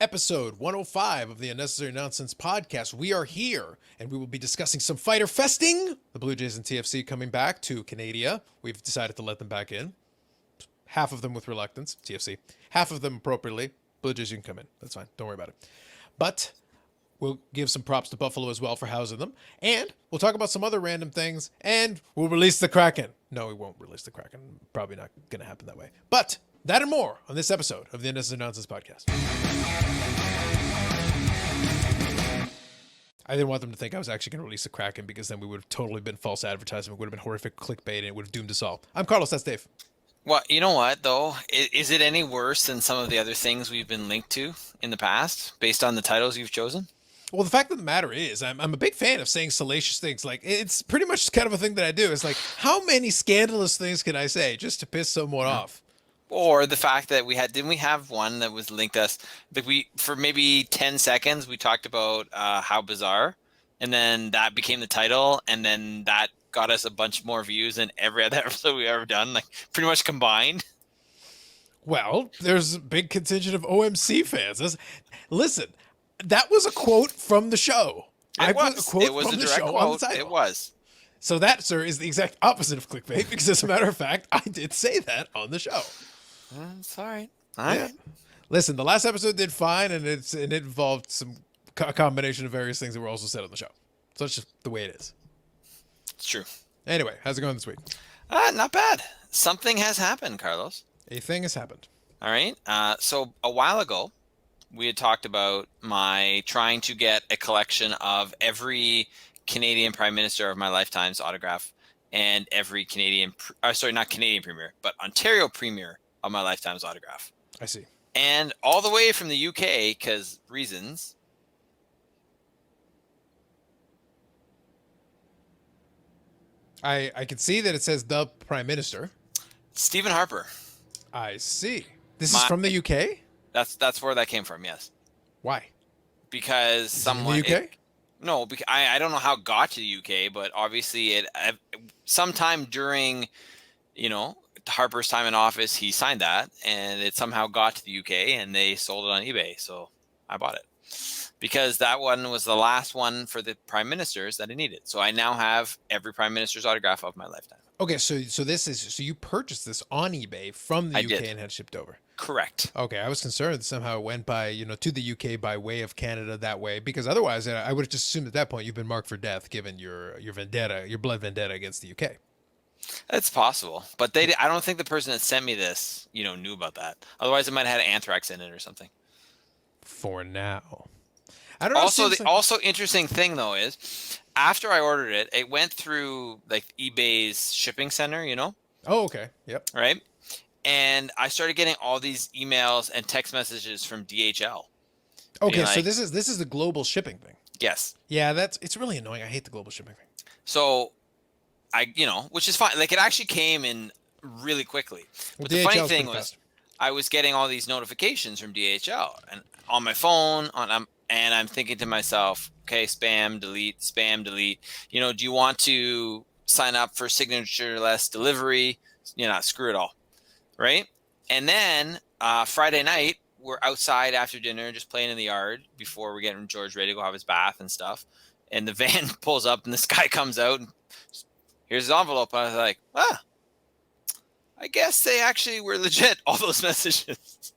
Episode 105 of the Unnecessary Nonsense podcast. We are here, and we will be discussing some Fyter Festing. The Blue Jays and TFC coming back to Canada. We've decided to let them back in. Half of them with reluctance, TFC. Half of them appropriately. Blue Jays, you can come in. That's fine. Don't worry about it. But we'll give some props to Buffalo as well for housing them. And we'll talk about some other random things. And we'll release the Kraken. No, we won't release the Kraken. Probably not going to happen that way. But that and more on this episode of the Unnecessary Nonsense podcast. I didn't want them to think I was actually going to release the Kraken because then we would have totally been false advertising. It would have been horrific clickbait and it would have doomed us all. I'm Carlos. That's Dave. Well, you know what, though? Is it any worse than some of the other things we've been linked to in the past based on the titles you've chosen? Well, the fact of the matter is, I'm a big fan of saying salacious things. Like, it's pretty much kind of a thing that I do. It's like, how many scandalous things can I say just to piss someone off? Or the fact that didn't we have one that was linked us? That for maybe 10 seconds, we talked about how bizarre, and then that became the title, and then that got us a bunch more views than every other episode we've ever done, like pretty much combined. Well, there's a big contingent of OMC fans. Listen, that was a quote from the show. It was a direct quote. It was. So that, sir, is the exact opposite of clickbait because, as a matter of fact, I did say that on the show. It's all right. All right. Yeah. Listen, the last episode did fine, and it involved some combination of various things that were also said on the show. So it's just the way it is. It's true. Anyway, how's it going this week? Not bad. Something has happened, Carlos. A thing has happened. All right. So a while ago, we had talked about my trying to get a collection of every Canadian Prime Minister of my lifetime's autograph and every not Canadian Premier, but Ontario Premier of my lifetime's autograph. I see. And all the way from the UK, because reasons. I can see that it says the Prime Minister. Stephen Harper. I see. This is from the UK? That's where that came from, yes. Why? Because someone... In the UK? No, because I don't know how it got to the UK, but obviously sometime during, Harper's time in office, he signed that, and it somehow got to the UK, and they sold it on eBay, so I bought it. Because that one was the last one for the prime ministers that I needed. So I now have every prime minister's autograph of my lifetime. Okay, so you purchased this on eBay from the UK and had it shipped over. Correct. Okay, I was concerned that somehow it went by, to the UK by way of Canada that way, because otherwise I would have just assumed at that point you've been marked for death given your vendetta, your blood vendetta against the UK. It's possible, but I don't think the person that sent me this, knew about that. Otherwise, it might have had anthrax in it or something. For now. I don't know. Also interesting thing though is after I ordered it, it went through like eBay's shipping center, Oh, okay. Yep. Right. And I started getting all these emails and text messages from DHL. Okay, so this is the global shipping thing. Yes. Yeah, it's really annoying. I hate the global shipping thing. So which is fine. Like it actually came in really quickly. But the DHL funny thing was I was getting all these notifications from DHL and on my phone and I'm thinking to myself, okay, spam, delete. Do you want to sign up for signature-less delivery? Screw it all, right? And then Friday night, we're outside after dinner, just playing in the yard before we're getting George ready to go have his bath and stuff. And the van pulls up, and this guy comes out, and here's his envelope. And I was like, I guess they actually were legit, all those messages.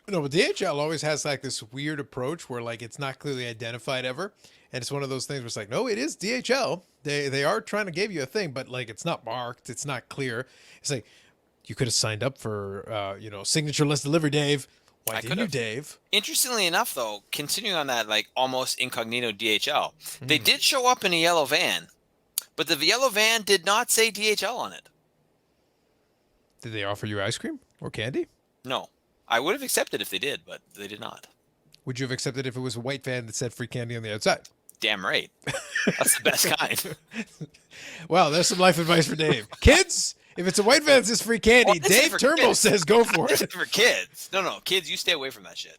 No, but DHL always has like this weird approach where like it's not clearly identified ever. And it's one of those things where it's like, no, it is DHL. They are trying to give you a thing, but like it's not marked. It's not clear. It's like you could have signed up for, signature-less delivery, Dave. Why didn't you, Dave? Interestingly enough, though, continuing on that like almost incognito DHL, they did show up in a yellow van, but the yellow van did not say DHL on it. Did they offer you ice cream or candy? No. I would have accepted if they did, but they did not. Would you have accepted if it was a white van that said free candy on the outside? Damn right. That's the best kind. Well, there's some life advice for Dave. Kids, if it's a white van that says free candy, Dave Turnbull says go for it. For kids. No, kids, you stay away from that shit.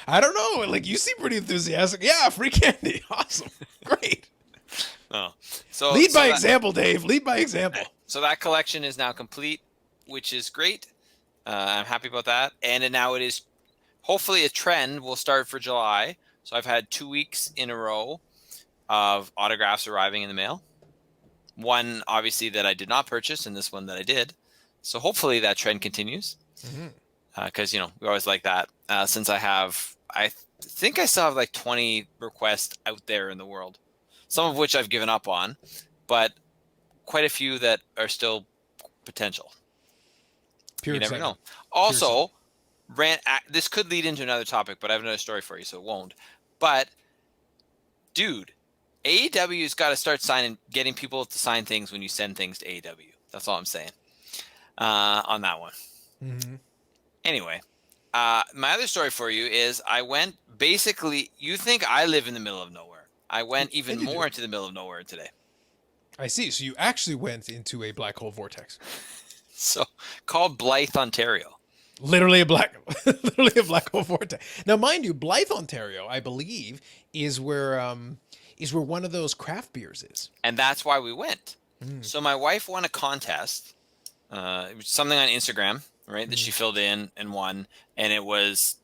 I don't know. Like, you seem pretty enthusiastic. Yeah, free candy. Awesome. Great. Oh. Lead by example, Dave. Lead by example. So that collection is now complete, which is great. I'm happy about that. And now it is hopefully a trend will start for July. So I've had 2 weeks in a row of autographs arriving in the mail. One, obviously, that I did not purchase, and this one that I did. So hopefully that trend continues. Because, we always like that. Since I think I still have like 20 requests out there in the world, some of which I've given up on, but quite a few that are still potential. Pure You never excitement. know. Also, this could lead into another topic, but I have another story for you, so it won't. But, dude, AEW's got to start getting people to sign things when you send things to AEW. That's all I'm saying on that one. Mm-hmm. Anyway, my other story for you is I went basically, you think I live in the middle of nowhere. I went even more into the middle of nowhere today. I see. So you actually went into a black hole vortex. So called Blyth, Ontario. Literally a black hole vortex. Now, mind you, Blyth, Ontario, I believe, is where one of those craft beers is. And that's why we went. So my wife won a contest. It was something on Instagram, right, that she filled in and won, and it was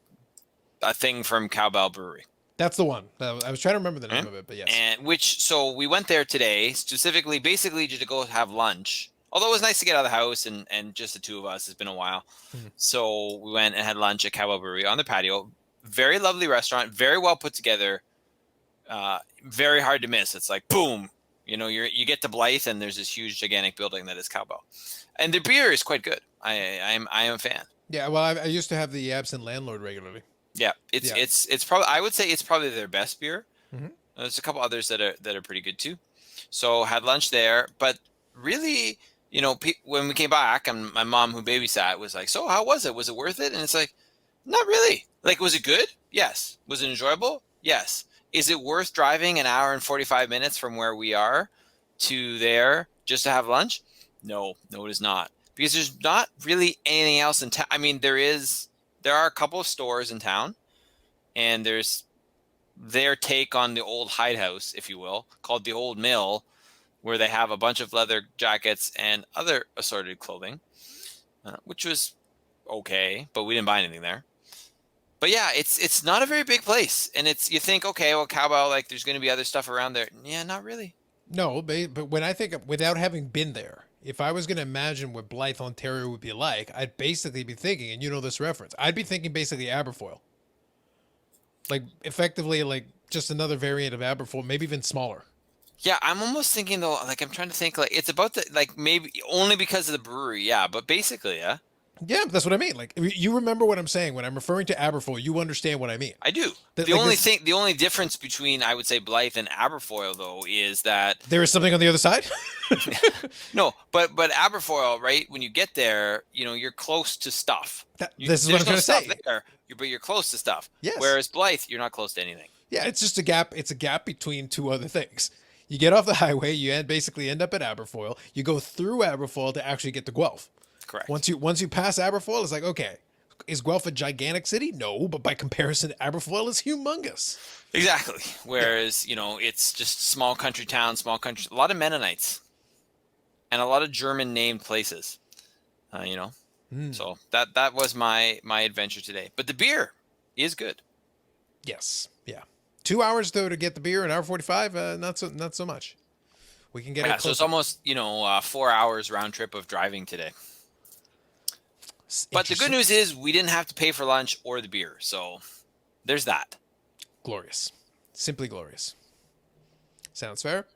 a thing from Cowbell Brewery. That's the one. I was trying to remember the name of it, but yes. And so we went there today, specifically, basically just to go have lunch. Although it was nice to get out of the house and just the two of us. It's been a while. So we went and had lunch at Cowbell Brewery on the patio. Very lovely restaurant, very well put together. Very hard to miss. It's like, boom, you get to Blyth and there's this huge, gigantic building that is Cowbell. And the beer is quite good. I am a fan. Yeah, well, I used to have the Absent Landlord regularly. Yeah, it's probably, I would say it's probably their best beer. There's a couple others that are pretty good too. So had lunch there, but really, when we came back, and my mom who babysat was like, "So how was it? Was it worth it?" And it's like, not really. Like, was it good? Yes. Was it enjoyable? Yes. Is it worth driving an hour and 45 minutes from where we are to there just to have lunch? No, it is not. Because there's not really anything else in town. I mean, there are a couple of stores in town, and there's their take on the old hidehouse, if you will, called the Old Mill, where they have a bunch of leather jackets and other assorted clothing, which was okay, but we didn't buy anything there. But yeah, it's not a very big place, and you think, okay, well, Cowbell, like, there's going to be other stuff around there. Yeah, not really. No, but when I think without having been there, if I was going to imagine what Blyth, Ontario would be like, I'd basically be thinking, and you know this reference, I'd be thinking basically Aberfoyle. Like, effectively, like, just another variant of Aberfoyle, maybe even smaller. Yeah, I'm almost thinking, though, like, I'm trying to think, like, it's about maybe only because of the brewery, yeah, but basically, yeah. Yeah, that's what I mean. Like, you remember what I'm saying. When I'm referring to Aberfoyle, you understand what I mean. I do. The only difference between, I would say, Blyth and Aberfoyle, though, is that there is something on the other side. No, but Aberfoyle, right? When you get there, you're close to stuff. This is what I'm trying to say. But you're close to stuff. Yes. Whereas Blyth, you're not close to anything. Yeah, it's just a gap. It's a gap between two other things. You get off the highway, you basically end up at Aberfoyle. You go through Aberfoyle to actually get to Guelph. Correct. Once you pass Aberfoyle, it's like, okay, is Guelph a gigantic city? No, but by comparison, Aberfoyle is humongous. Exactly. Whereas, it's just small country town, a lot of Mennonites, and a lot of German named places. So that was my adventure today. But the beer is good. Yes. Yeah. 2 hours though to get the beer, an hour 45. Not so much. We can get it. So it's almost 4 hours round trip of driving today. But the good news is we didn't have to pay for lunch or the beer. So there's that. Glorious. Simply glorious. Sounds fair.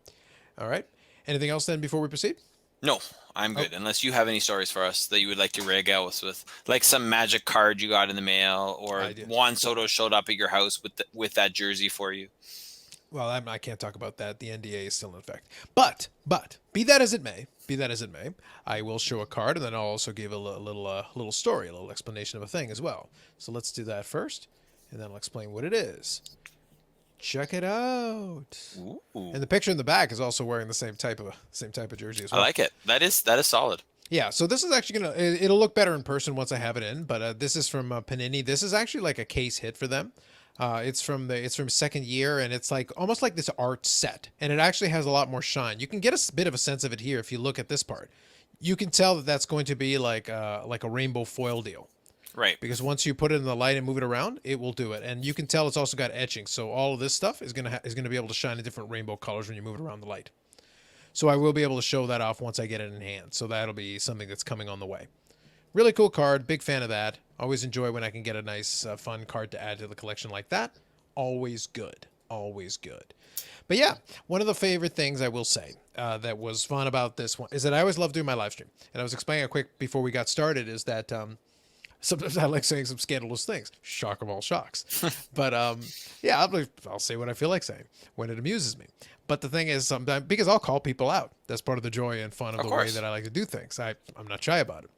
All right. Anything else then before we proceed? No, I'm good. Unless you have any stories for us that you would like to rag out with, like some magic card you got in the mail, or Juan Soto showed up at your house with that jersey for you. Well, I can't talk about that. The NDA is still in effect. But be that as it may, I will show a card, and then I'll also give a little story, a little explanation of a thing as well. So let's do that first, and then I'll explain what it is. Check it out. Ooh. And the picture in the back is also wearing the same type of jersey as well. I like it. That is solid. Yeah, so this is actually it'll look better in person once I have it in, but this is from Panini. This is actually like a case hit for them. It's from second year, and it's like almost like this art set, and it actually has a lot more shine. You can get a bit of a sense of it here if you look at this part. You can tell that that's going to be like a rainbow foil deal. Right. Because once you put it in the light and move it around, it will do it. And you can tell it's also got etching. So all of this stuff is gonna be able to shine in different rainbow colors when you move it around the light. So I will be able to show that off once I get it in hand. So that'll be something that's coming on the way. Really cool card. Big fan of that. Always enjoy when I can get a nice, fun card to add to the collection like that. Always good. Always good. But yeah, one of the favorite things I will say that was fun about this one is that I always love doing my live stream. And I was explaining it quick before we got started is that sometimes I like saying some scandalous things. Shock of all shocks. But yeah, I'll say what I feel like saying when it amuses me. But the thing is, sometimes, because I'll call people out. That's part of the joy and fun of the way that I like to do things. I'm not shy about it.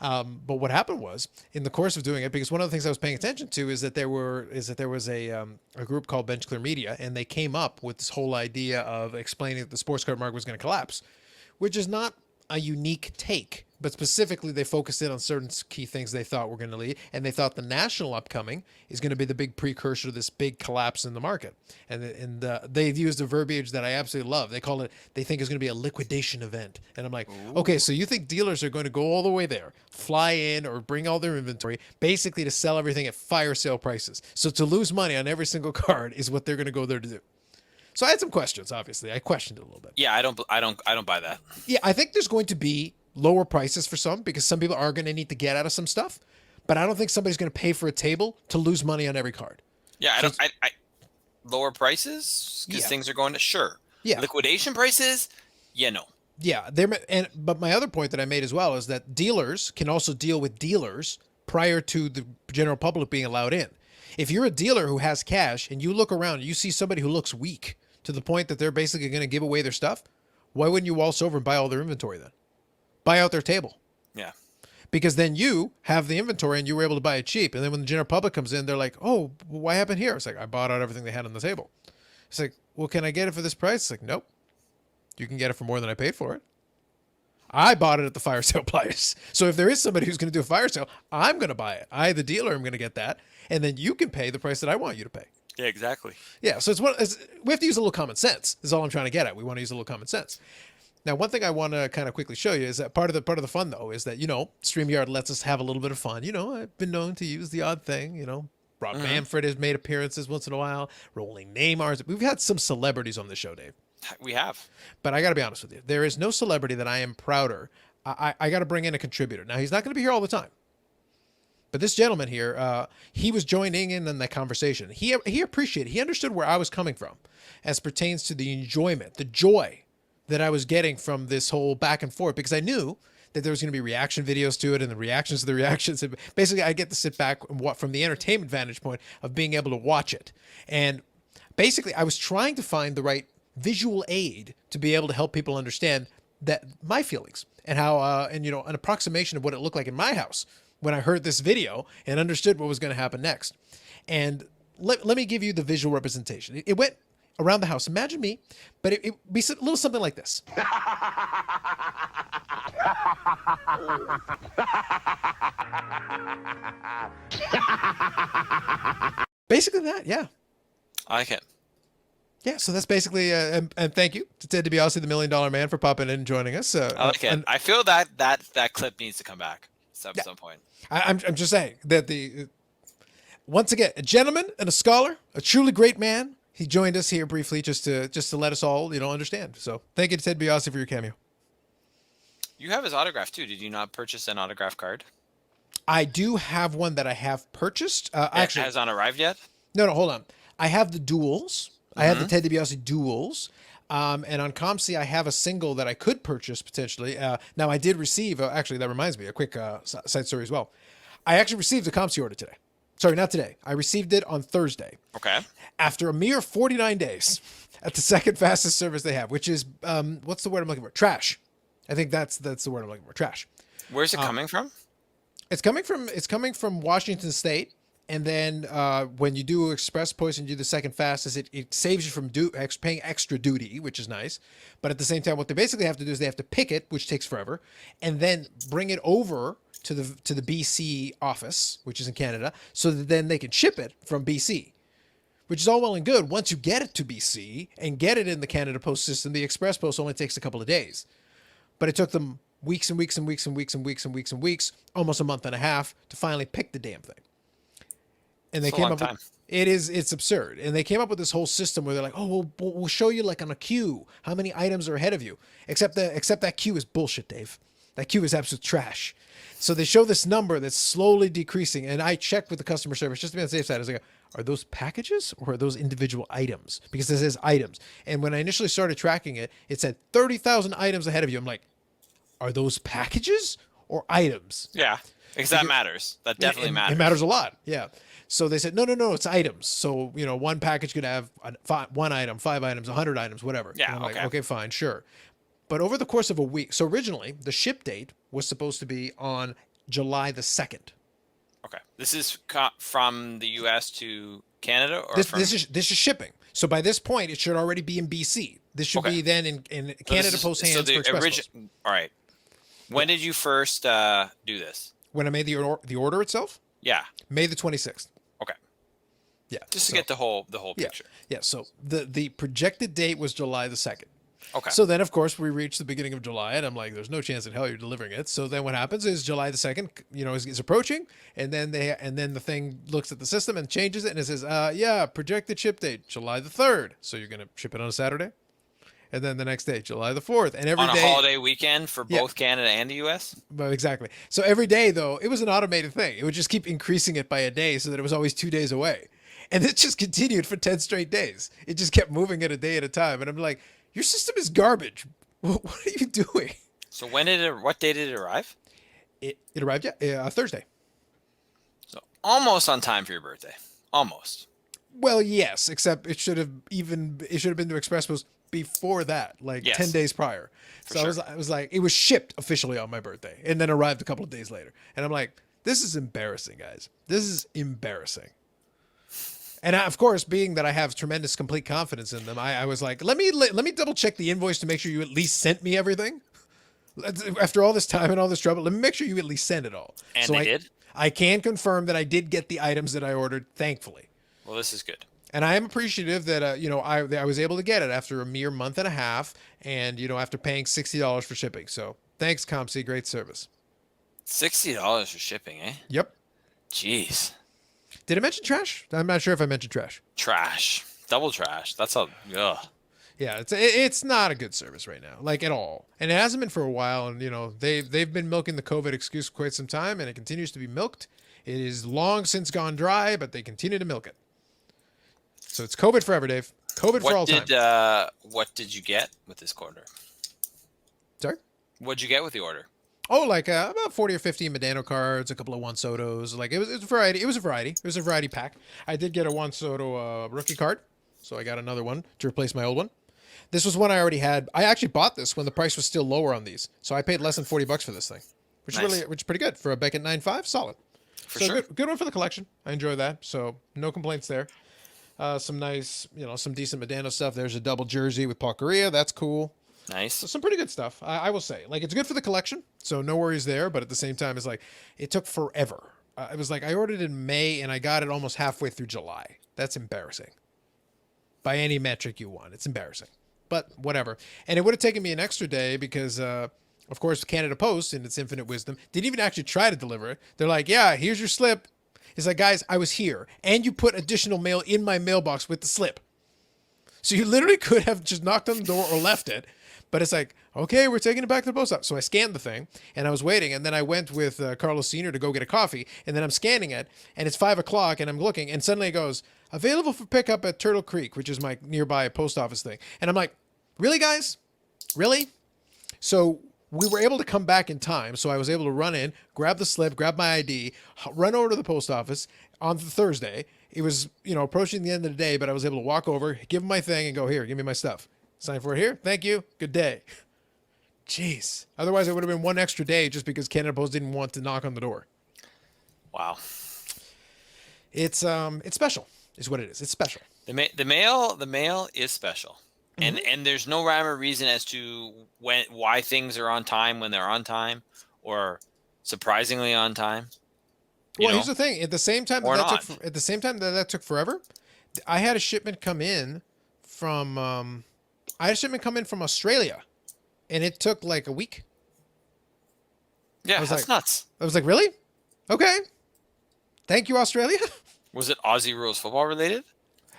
But what happened was, in the course of doing it, because one of the things I was paying attention to is that there was a group called Bench Clear Media, and they came up with this whole idea of explaining that the sports card market was going to collapse, which is not a unique take. But specifically, they focused in on certain key things they thought were going to lead, and they thought the national upcoming is going to be the big precursor to this big collapse in the market. And they've used a verbiage that I absolutely love. They call it, they think it's going to be a liquidation event. And I'm like, okay, so you think dealers are going to go all the way there, fly in or bring all their inventory, basically to sell everything at fire sale prices. So to lose money on every single card is what they're going to go there to do. So I had some questions, obviously. I questioned it a little bit. Yeah, I don't buy that. Yeah, I think there's going to be lower prices for some because some people are going to need to get out of some stuff, but I don't think somebody's going to pay for a table to lose money on every card. Yeah, I lower prices because things are going to liquidation prices. Yeah, no. Yeah, but my other point that I made as well is that dealers can also deal with dealers prior to the general public being allowed in. If you're a dealer who has cash and you look around and you see somebody who looks weak to the point that they're basically going to give away their stuff, why wouldn't you waltz over and buy all their inventory then? Buy out their table. Yeah. Because then you have the inventory and you were able to buy it cheap. And then when the general public comes in, they're like, oh, what happened here? It's like, I bought out everything they had on the table. It's like, well, can I get it for this price? It's like, nope. You can get it for more than I paid for it. I bought it at the fire sale price. So if there is somebody who's going to do a fire sale, I'm going to buy it. I, the dealer, am going to get that. And then you can pay the price that I want you to pay. Yeah, exactly. Yeah, so we have to use a little common sense is all I'm trying to get at. We want to use a little common sense. Now, one thing I want to kind of quickly show you is that part of the fun, though, is that, StreamYard lets us have a little bit of fun. I've been known to use the odd thing, Rob Manfred has made appearances once in a while. Rolling name artists. We've had some celebrities on the show, Dave. We have. But I got to be honest with you. There is no celebrity that I am prouder. I got to bring in a contributor. Now, he's not going to be here all the time. But this gentleman here, he was joining in on that conversation. He appreciated, he understood where I was coming from as pertains to the enjoyment, the joy that I was getting from this whole back and forth, because I knew that there was going to be reaction videos to it and the reactions to the reactions. And basically, I get to sit back and watch from the entertainment vantage point of being able to watch it. And basically, I was trying to find the right visual aid to be able to help people understand that my feelings and how, an approximation of what it looked like in my house when I heard this video and understood what was going to happen next. And let me give you the visual representation. It went around the house. Imagine me, but it be a little something like this. Basically that, yeah. I like it. Yeah, so that's basically, and thank you to Ted DiBiase, the $1 Million Man, for popping in and joining us. I like it. I feel that clip needs to come back at some point. I'm just saying that once again, a gentleman and a scholar, a truly great man. He joined us here briefly just to let us all, understand. So thank you to Ted DiBiase for your cameo. You have his autograph too. Did you not purchase an autograph card? I do have one that I have purchased. Actually, it has not arrived yet? No, hold on. I have the duels. I have the Ted DiBiase duels. And on ComC, I have a single that I could purchase potentially. Now, I did receive, actually, that reminds me, a quick side story as well. I actually received a ComC order today. Sorry, not today. I received it on Thursday. Okay. After a mere 49 days at the second fastest service they have, which is, what's the word I'm looking for? Trash. I think that's the word I'm looking for. Trash. Where's it coming from? It's coming from Washington State. And then when you do Express Post and you do the second fastest, it saves you from paying extra duty, which is nice. But at the same time, what they basically have to do is they have to pick it, which takes forever, and then bring it over to the BC office, which is in Canada, so that then they can ship it from BC, which is all well and good. Once you get it to BC and get it in the Canada Post system, the Express Post only takes a couple of days. But it took them weeks and weeks and weeks and weeks and weeks and weeks and weeks, almost a month and a half to finally pick the damn thing. And they came up with, it's absurd. And they came up with this whole system where they're like, oh, we'll show you like on a queue how many items are ahead of you. Except that queue is bullshit, Dave. That queue is absolute trash. So they show this number that's slowly decreasing. And I checked with the customer service just to be on the safe side. I was like, are those packages or are those individual items? Because it says items. And when I initially started tracking it, it said 30,000 items ahead of you. I'm like, are those packages or items? Yeah, because that matters. That definitely matters. It matters a lot. Yeah. So they said, no, it's items. So, one package could have one item, 5 items, 100 items, whatever. Yeah, and I'm like, okay, fine, sure. But over the course of a week, so originally the ship date was supposed to be on July the 2nd. Okay. This is from the U.S. to Canada? Or this is shipping. So by this point, it should already be in BC. This should be then in Canada Post hands for Express Post. All right. When did you first do this? When I made the order itself? Yeah. May the 26th. Okay. Yeah. Just to get the whole picture. Yeah. So the projected date was July the 2nd. Okay. So then, of course, we reached the beginning of July, and I'm like, there's no chance in hell you're delivering it. So then what happens is July the 2nd, is approaching, and then the thing looks at the system and changes it, and it says, projected ship date, July the 3rd. So you're going to ship it on a Saturday? And then the next day, July the 4th. And every day. On a holiday weekend for both Canada and the U.S.? Well, exactly. So every day, though, it was an automated thing. It would just keep increasing it by a day so that it was always 2 days away. And it just continued for 10 straight days. It just kept moving it a day at a time. And I'm like, your system is garbage. What are you doing? So what day did it arrive? It arrived Thursday. So almost on time for your birthday. Almost. Well, yes, except it should have been to Express Post before that, 10 days prior. So sure. I was like, it was shipped officially on my birthday and then arrived a couple of days later. And I'm like, this is embarrassing, guys. This is embarrassing. And of course, being that I have tremendous complete confidence in them, I was like, let me double check the invoice to make sure you at least sent me everything. After all this time and all this trouble, let me make sure you at least sent it all. And they did? I can confirm that I did get the items that I ordered, thankfully. Well, this is good. And I am appreciative that, I was able to get it after a mere month and a half and, after paying $60 for shipping. So thanks, ComC. Great service. $60 for shipping, eh? Yep. Jeez. Did I mention trash? I'm not sure if I mentioned trash. Trash. Double trash. That's ugh. Yeah, it's not a good service right now, at all. And it hasn't been for a while. And, they've been milking the COVID excuse for quite some time, and it continues to be milked. It is long since gone dry, but they continue to milk it. So it's COVID forever, Dave. COVID for all time. What did you get with this order? Sorry? What'd you get with the order? Oh, about 40 or 50 Medano cards, a couple of Juan Sotos. It was a variety. It was a variety pack. I did get a Juan Soto rookie card, so I got another one to replace my old one. This was one I already had. I actually bought this when the price was still lower on these, so I paid less than $40 for this thing, which is pretty good for a Beckett 9.5. Solid. For sure. Good one for the collection. I enjoy that. So no complaints there. Some nice, some decent Medano stuff. There's a double jersey with Paul Correa. That's cool. Nice. So some pretty good stuff, I will say. It's good for the collection, so no worries there. But at the same time, it's it took forever. It was I ordered it in May, and I got it almost halfway through July. That's embarrassing. By any metric you want, it's embarrassing. But whatever. And it would have taken me an extra day because, of course, Canada Post, in its infinite wisdom, didn't even actually try to deliver it. They're like, yeah, here's your slip. It's like, guys, I was here, and you put additional mail in my mailbox with the slip. So you literally could have just knocked on the door or left it. But it's like, okay, we're taking it back to the post office. So I scanned the thing, and I was waiting. And then I went with Carlos Sr. to go get a coffee. And then I'm scanning it, and it's 5 o'clock, and I'm looking. And suddenly it goes, available for pickup at Turtle Creek, which is my nearby post office thing. And I'm like, really, guys? Really? So we were able to come back in time. So I was able to run in, grab the slip, grab my ID, run over to the post office on Thursday. It was, approaching the end of the day, but I was able to walk over, give them my thing, and go, here, give me my stuff. Sign for it here. Thank you. Good day. Jeez. Otherwise, it would have been one extra day just because Canada Post didn't want to knock on the door. Wow. It's special, is what it is. It's special. The mail is special, and there's no rhyme or reason as to why things are on time when they're on time, or surprisingly on time. Well, here's the thing. At the same time that took forever, I had a shipment come in from Australia, and it took a week. Yeah, that's nuts. I was like, really? Okay. Thank you, Australia. Was it Aussie Rules Football related?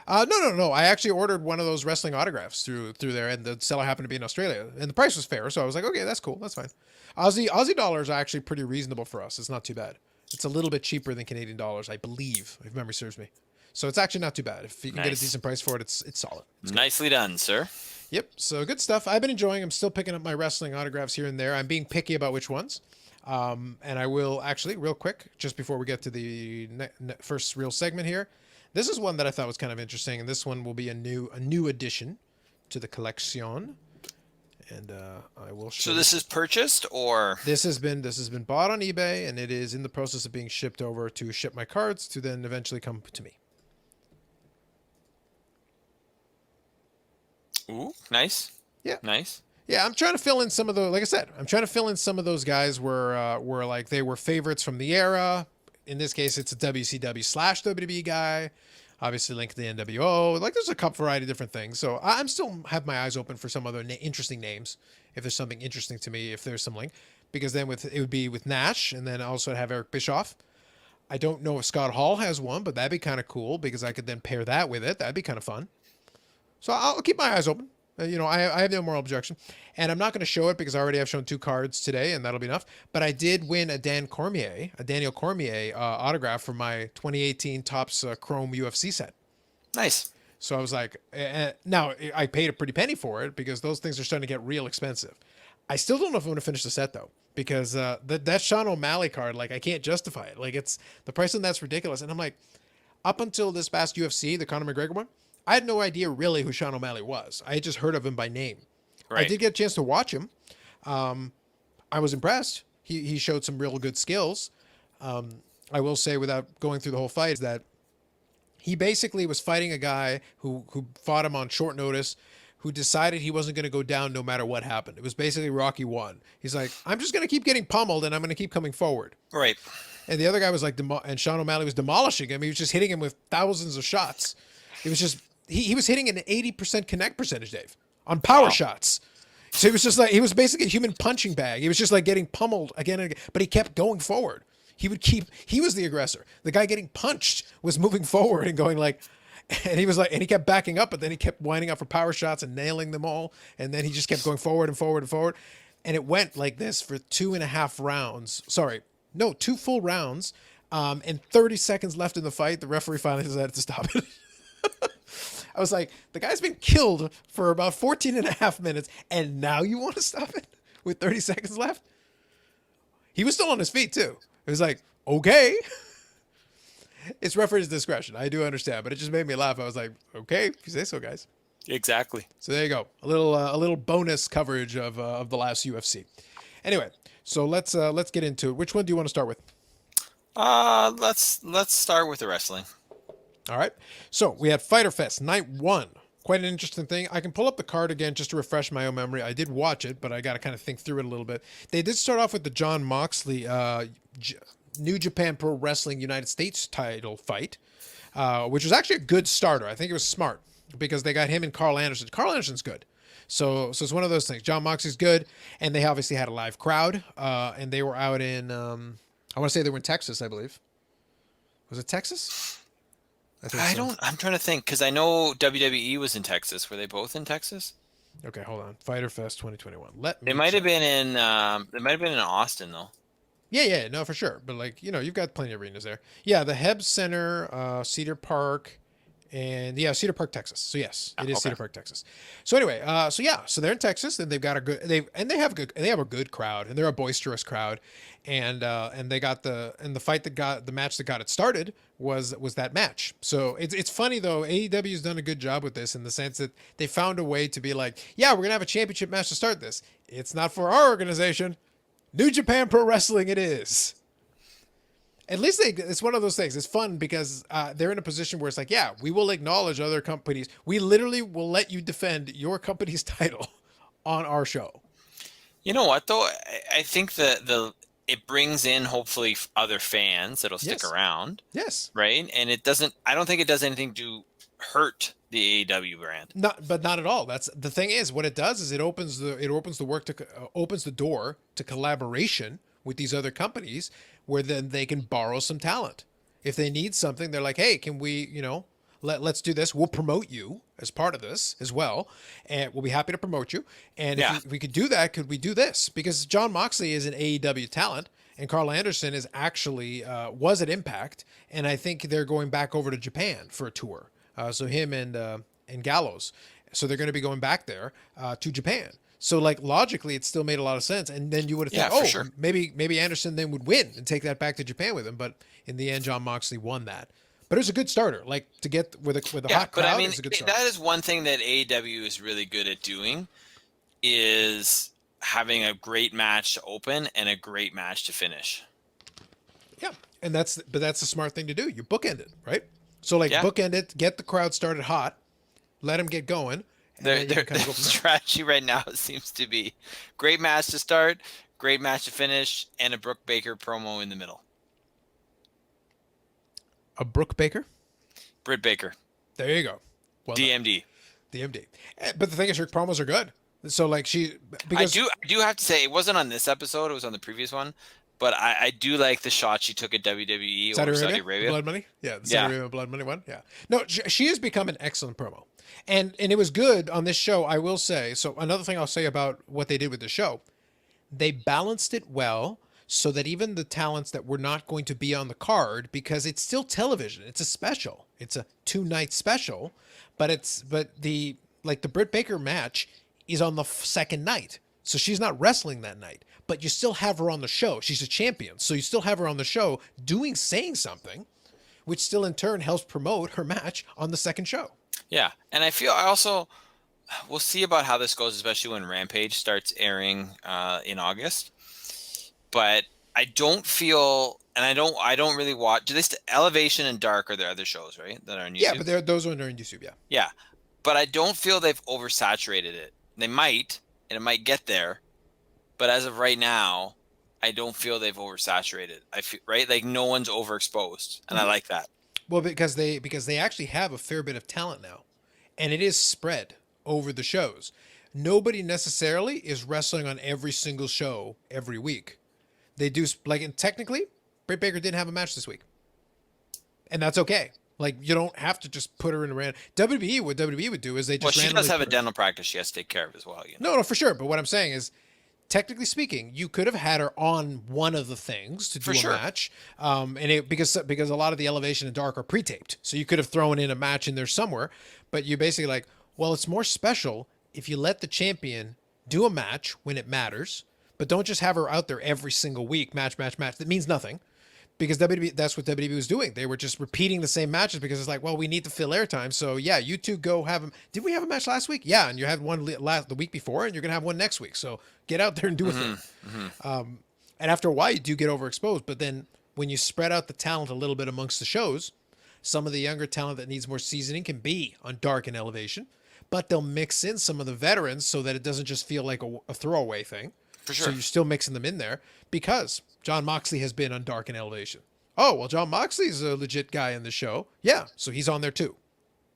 No. I actually ordered one of those wrestling autographs through there, and the seller happened to be in Australia, and the price was fair. So I was like, okay, that's cool, that's fine. Aussie dollars are actually pretty reasonable for us. It's not too bad. It's a little bit cheaper than Canadian dollars, I believe, if memory serves me. So it's actually not too bad. If you can get a decent price for it, it's solid. It's nicely done, sir. Yep. So good stuff. I've been enjoying. I'm still picking up my wrestling autographs here and there. I'm being picky about which ones. And I will actually, real quick, just before we get to the first real segment here, this is one that I thought was kind of interesting, and this one will be a new addition to the collection. And I will show. So this is purchased, or this has been bought on eBay, and it is in the process of being shipped over to ship my cards to then eventually come to me. Ooh, nice. Yeah, nice. Yeah, I'm trying to fill in some of the, like I said, I'm trying to fill in some of those guys were like they were favorites from the era. In this case, it's a WCW/WWE guy. Obviously linked to the NWO. Like there's a couple variety of different things. So I'm still have my eyes open for some other interesting names. If there's something interesting to me, if there's some link, because then it would be with Nash, and then also have Eric Bischoff. I don't know if Scott Hall has one, but that'd be kind of cool because I could then pair that with it. That'd be kind of fun. So I'll keep my eyes open. I have no moral objection. And I'm not going to show it because I already have shown 2 cards today, and that'll be enough. But I did win a Daniel Cormier autograph for my 2018 Topps Chrome UFC set. Nice. So I was like, now I paid a pretty penny for it because those things are starting to get real expensive. I still don't know if I'm going to finish the set, though, because that Sean O'Malley card, like, I can't justify it. Like, it's the price on that's ridiculous. And I'm like, up until this past UFC, the Conor McGregor one, I had no idea really who Sean O'Malley was. I had just heard of him by name. Right. I did get a chance to watch him. I was impressed. He showed some real good skills. I will say, without going through the whole fight, is that he basically was fighting a guy who fought him on short notice, who decided he wasn't going to go down no matter what happened. It was basically Rocky 1. He's like, I'm just going to keep getting pummeled, and I'm going to keep coming forward. Right. And the other guy was like, and Sean O'Malley was demolishing him. He was just hitting him with thousands of shots. It was just... He was hitting an 80% connect percentage, Dave, on power shots. So it was just like, he was basically a human punching bag. He was just like getting pummeled again and again, but he kept going forward. He was the aggressor. The guy getting punched was moving forward and going like, and he was like, and he kept backing up, but then he kept winding up for power shots and nailing them all. And then he just kept going forward and forward and forward. And it went like this for 2.5 rounds. 2 full rounds. And 30 seconds left in the fight. The referee finally decided to stop it. I was like, the guy's been killed for about 14.5 minutes, and now you want to stop it with 30 seconds left? He was still on his feet, too. It was like, okay. It's referee's discretion. I do understand, but it just made me laugh. I was like, okay, if you say so, guys. Exactly. So there you go. A little bonus coverage of the last UFC. Anyway, so let's get into it. Which one do you want to start with? Let's start with the wrestling. All right. So we had Fyter Fest Night 1. Quite an interesting thing. I can pull up the card again just to refresh my own memory. I did watch it, but I got to kind of think through it a little bit. They did start off with the Jon Moxley New Japan Pro Wrestling United States title fight, which was actually a good starter. I think it was smart because they got him and Carl Anderson. Carl Anderson's good. So it's one of those things. Jon Moxley's good, and they obviously had a live crowd, and they were out in, I want to say they were in Texas, I believe. Was it Texas? I'm trying to think because I know WWE was in Texas. Were they both in Texas? Okay, hold on. Fyter Fest 2021. They might have been in. They might have been in Austin though. Yeah, no, for sure. But like you've got plenty of arenas there. Yeah, the Heb Center, Cedar Park, and Cedar Park, Texas. So yes, it is okay. Cedar Park, Texas. So anyway, so they're in Texas, and they've got they have a good crowd, and they're a boisterous crowd, and they got the match that got it started was that match. So it's funny though. AEW's done a good job with this in the sense that they found a way to be like, yeah, we're gonna have a championship match to start this. It's not for our organization, New Japan Pro Wrestling. It is. At least it's one of those things. It's fun because they're in a position where it's like, yeah, we will acknowledge other companies. We literally will let you defend your company's title on our show. You know what, though? I think it brings in, hopefully, other fans that'll stick around. Yes. Right? And I don't think it does anything to hurt the AEW brand. But not at all. That's the thing is, what it does is it opens the door to collaboration with these other companies where then they can borrow some talent. If they need something, they're like, hey, can we, let's do this. We'll promote you as part of this as well. And we'll be happy to promote you. And Yeah. if we could do that, could we do this? Because John Moxley is an AEW talent and Carl Anderson is actually, was at Impact. And I think they're going back over to Japan for a tour. So him and Gallows. So they're going to be going back there to Japan. So like logically, it still made a lot of sense. And then you would have thought, sure. maybe Anderson then would win and take that back to Japan with him. But in the end, John Moxley won that. But it was a good starter. Like to get with a hot crowd, but I mean, it's a good starter. that is one thing that AEW is really good at doing, is having a great match to open and a great match to finish. Yeah, and that's a smart thing to do. You bookend it, right? So like bookend it, get the crowd started hot, let them get going. Their strategy right now seems to be great match to start, great match to finish, and a Brooke Baker promo in the middle. A Brooke Baker? Britt Baker. There you go. Well DMD. DMD. But the thing is, her promos are good. So like because I do have to say, it wasn't on this episode, it was on the previous one, but I do like the shot she took at WWE or Saudi Arabia. Blood Money? Yeah, the Saudi Arabia Blood Money one. Yeah. No, she has become an excellent promo. And it was good on this show, I will say. So another thing I'll say about what they did with the show, they balanced it well so that even the talents that were not going to be on the card, because it's still television, it's a special. It's a 2-night special, but the Britt Baker match is on the second night. So she's not wrestling that night, but you still have her on the show. She's a champion. So you still have her on the show saying something, which still in turn helps promote her match on the second show. Yeah. And we'll see about how this goes, especially when Rampage starts airing in August. But I don't feel, and I don't really watch. Elevation and Dark are their other shows, right? That are on YouTube. Yeah, but those are on YouTube. Yeah. Yeah, but I don't feel they've oversaturated it. They might, and it might get there, but as of right now, I don't feel they've oversaturated. I feel right, like no one's overexposed, and I like that. Well, because they actually have a fair bit of talent now, and it is spread over the shows. Nobody necessarily is wrestling on every single show every week. They do and technically, Britt Baker didn't have a match this week, and that's okay. Like you don't have to just put her in a random. WWE, what WWE would do is they just. Well, she does have a dental practice she has to take care of as well. No, for sure. But what I'm saying is, technically speaking, you could have had her on one of the things to do a match, because a lot of the Elevation and Dark are pre-taped, so you could have thrown in a match in there somewhere. But you basically it's more special if you let the champion do a match when it matters, but don't just have her out there every single week, match. That means nothing. Because WWE, that's what WWE was doing. They were just repeating the same matches because it's like, well, we need to fill airtime. So yeah, you two go have them. Did we have a match last week? Yeah, and you had one the week before, and you're gonna have one next week. So get out there and do a thing. And after a while, you do get overexposed. But then when you spread out the talent a little bit amongst the shows, some of the younger talent that needs more seasoning can be on Dark and Elevation, but they'll mix in some of the veterans so that it doesn't just feel like a throwaway thing. For sure. So you're still mixing them in there because John Moxley has been on Dark and Elevation. Oh, well, John Moxley's a legit guy in the show. Yeah, so he's on there too.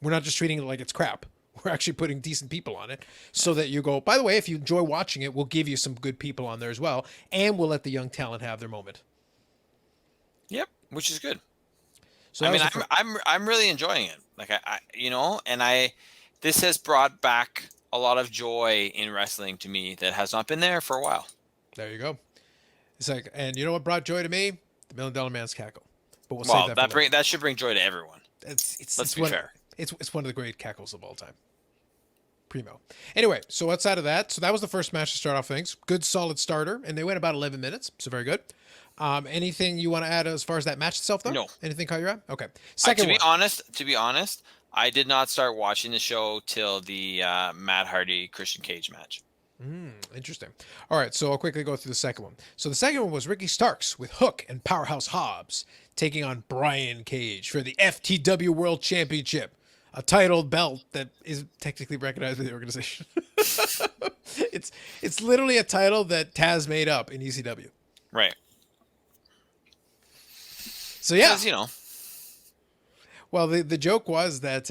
We're not just treating it like it's crap. We're actually putting decent people on it so that you go, by the way, if you enjoy watching it, we'll give you some good people on there as well, and we'll let the young talent have their moment. Yep, which is good. So I mean, I'm really enjoying it. Like this has brought back a lot of joy in wrestling to me that has not been there for a while. There you go. It's like, and you know what brought joy to me? The $1 Million Man's cackle. But we'll save that. That should bring joy to everyone. Let's be fair. It's one of the great cackles of all time. Primo. Anyway, so outside of that, so that was the first match to start off things. Good, solid starter, and they went about 11 minutes, so very good. Anything you want to add as far as that match itself, though? No. Anything caught your eye? Okay. To be honest, I did not start watching the show till the Matt Hardy Christian Cage match. Interesting. All right, so I'll quickly go through the second one. So the second one was Ricky Starks with Hook and Powerhouse Hobbs taking on Brian Cage for the FTW World Championship, a titled belt that is technically recognized by the organization. It's literally a title that Taz made up in ECW. Right. So yeah, because, well, the joke was that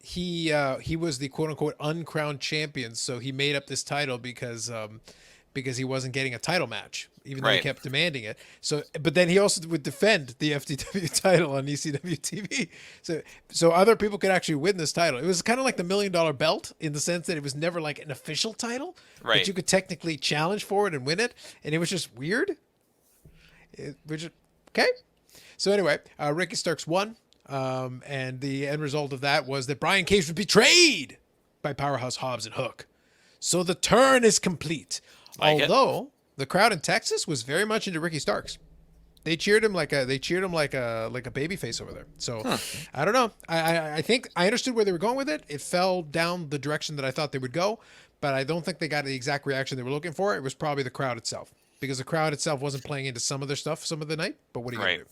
he was the quote unquote uncrowned champion, so he made up this title because because he wasn't getting a title match, even though he Right. kept demanding it. So, but then he also would defend the FTW title on ECW TV. So other people could actually win this title. It was kind of like the $1 Million belt in the sense that it was never like an official title, Right. but you could technically challenge for it and win it. And it was just weird. Okay. So anyway, Ricky Starks won. And the end result of that was that Brian Cage was betrayed by Powerhouse Hobbs and Hook. So the turn is complete. Although the crowd in Texas was very much into Ricky Starks. They cheered him like a baby face over there. So I don't know. I think I understood where they were going with it. It fell down the direction that I thought they would go, but I don't think they got the exact reaction they were looking for. It was probably the crowd itself, because the crowd itself wasn't playing into some of their stuff some of the night. But what are you gonna do?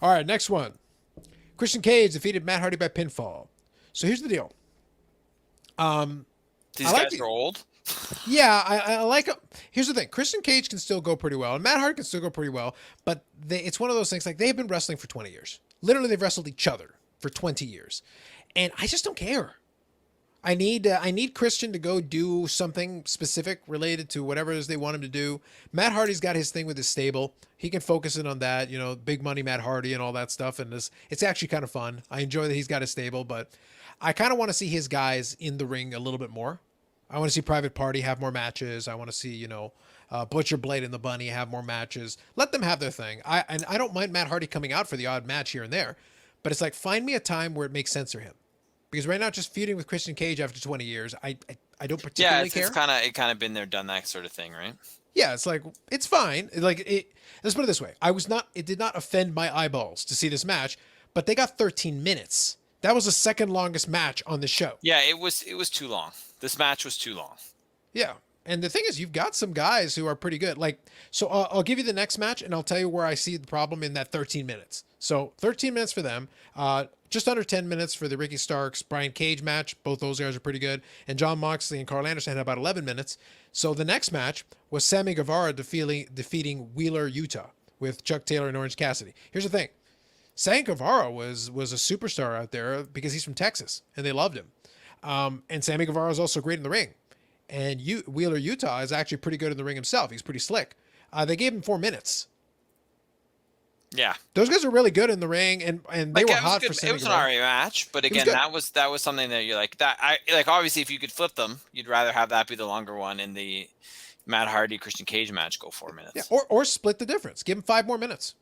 All right, next one. Christian Cage defeated Matt Hardy by pinfall. So here's the deal. These guys are old. Yeah, I like. Here's the thing: Christian Cage can still go pretty well, and Matt Hardy can still go pretty well. But it's one of those things, like, they've been wrestling for 20 years. Literally, they've wrestled each other for 20 years, and I just don't care. I need Christian to go do something specific related to whatever it is they want him to do. Matt Hardy's got his thing with his stable. He can focus in on that, big money Matt Hardy and all that stuff. And it's actually kind of fun. I enjoy that he's got his stable, but I kind of want to see his guys in the ring a little bit more. I want to see Private Party have more matches. I want to see, Butcher Blade and the Bunny have more matches. Let them have their thing. I don't mind Matt Hardy coming out for the odd match here and there, but it's like, find me a time where it makes sense for him. Because right now, just feuding with Christian Cage after 20 years, I don't particularly care. Yeah, it's kind of been there, done that sort of thing, right? Yeah, it's like, it's fine. Let's put it this way: it did not offend my eyeballs to see this match, but they got 13 minutes. That was the second longest match on the show. Yeah, it was too long. This match was too long. Yeah, and the thing is, you've got some guys who are pretty good. So I'll give you the next match, and I'll tell you where I see the problem in that 13 minutes. So 13 minutes for them. Just under 10 minutes for the Ricky Starks Brian Cage match. Both those guys are pretty good. And John Moxley and Carl Anderson had about 11 minutes. So the next match was Sammy Guevara defeating Wheeler Utah with Chuck Taylor and Orange Cassidy. Here's the thing: Sammy Guevara was a superstar out there because he's from Texas and they loved him. And Sammy Guevara is also great in the ring. And Wheeler Utah is actually pretty good in the ring himself. He's pretty slick. They gave him 4 minutes. Yeah, those guys are really good in the ring, and they were hot for Sammy It was an alright match, but again, that was something that you're like that. Obviously, if you could flip them, you'd rather have that be the longer one, in the Matt Hardy Christian Cage match go 4 minutes. Yeah, or split the difference, give them 5 more minutes,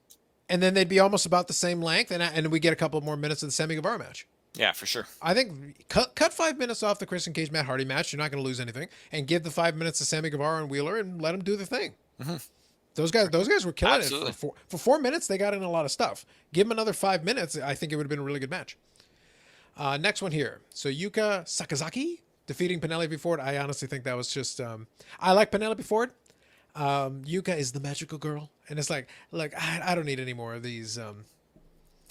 and then they'd be almost about the same length, and we get a couple more minutes of the Sammy Guevara match. Yeah, for sure. I think cut 5 minutes off the Christian Cage Matt Hardy match. You're not going to lose anything, and give the 5 minutes to Sammy Guevara and Wheeler, and let them do the thing. Mm-hmm. Those guys were killing it. For 4 minutes, they got in a lot of stuff. Give them another 5 minutes, I think it would have been a really good match. Next one here. So Yuka Sakazaki defeating Penelope Ford. I honestly think that was just... I like Penelope Ford. Yuka is the magical girl. And it's like, look, I don't need any more of these...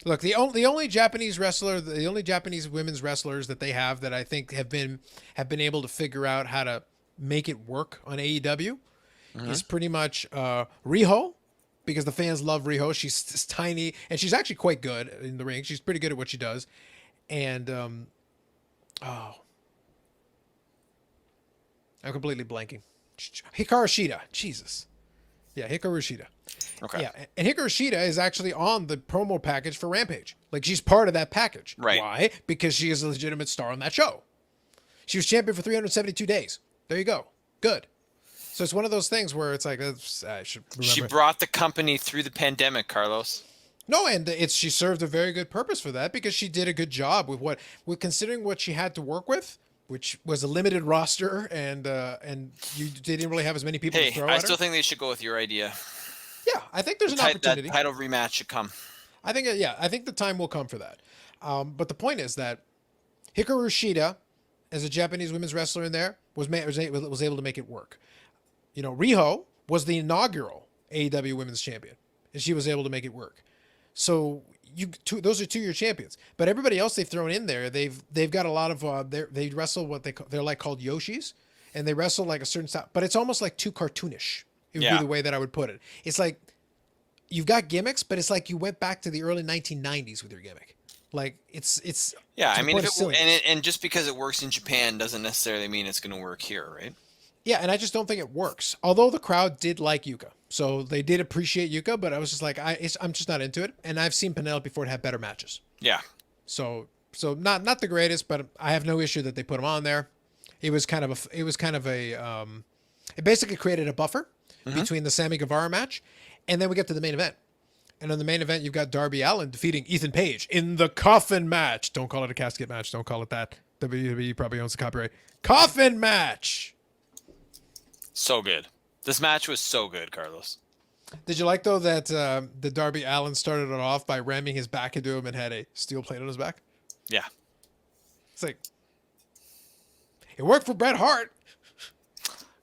Look, the only Japanese wrestler, the only Japanese women's wrestlers that they have that I think have been able to figure out how to make it work on AEW... is pretty much Riho, because the fans love Riho. She's tiny, and she's actually quite good in the ring. She's pretty good at what she does. And, I'm completely blanking. Hikaru Shida. Jesus. Yeah, Hikaru Shida. Okay. Yeah, and Hikaru Shida is actually on the promo package for Rampage. Like, she's part of that package. Right. Why? Because she is a legitimate star on that show. She was champion for 372 days. There you go. Good. So it's one of those things where it's like, I should remember. She brought the company through the pandemic, Carlos. No, and she served a very good purpose for that, because she did a good job with considering what she had to work with, which was a limited roster, and they didn't really have as many people to throw at her. I still think they should go with your idea. Yeah, I think there's an opportunity. That title rematch should come. I think the time will come for that. But the point is that Hikaru Shida, as a Japanese women's wrestler in there, was able to make it work. Riho was the inaugural AEW Women's Champion, and she was able to make it work. So those are 2-year champions. But everybody else they've thrown in there, they've got a lot of they wrestle what they're like called Yoshis, and they wrestle like a certain style, but it's almost like too cartoonish. It would be the way that I would put it. It's like you've got gimmicks, but it's like you went back to the early 1990s with your gimmick. Like it's yeah. I mean, and just because it works in Japan doesn't necessarily mean it's going to work here, right? Yeah, and I just don't think it works. Although the crowd did like Yuka, so they did appreciate Yuka, but I was just like, I'm just not into it. And I've seen Penelope Ford have better matches. Yeah. So not the greatest, but I have no issue that they put him on there. It basically created a buffer between the Sammy Guevara match, and then we get to the main event. And on the main event, you've got Darby Allin defeating Ethan Page in the coffin match. Don't call it a casket match. Don't call it that. WWE probably owns the copyright. Coffin match. So good. This match was so good, Carlos. Did you like, though, that the Darby Allin started it off by ramming his back into him and had a steel plate on his back? Yeah. It's like, it worked for Bret Hart.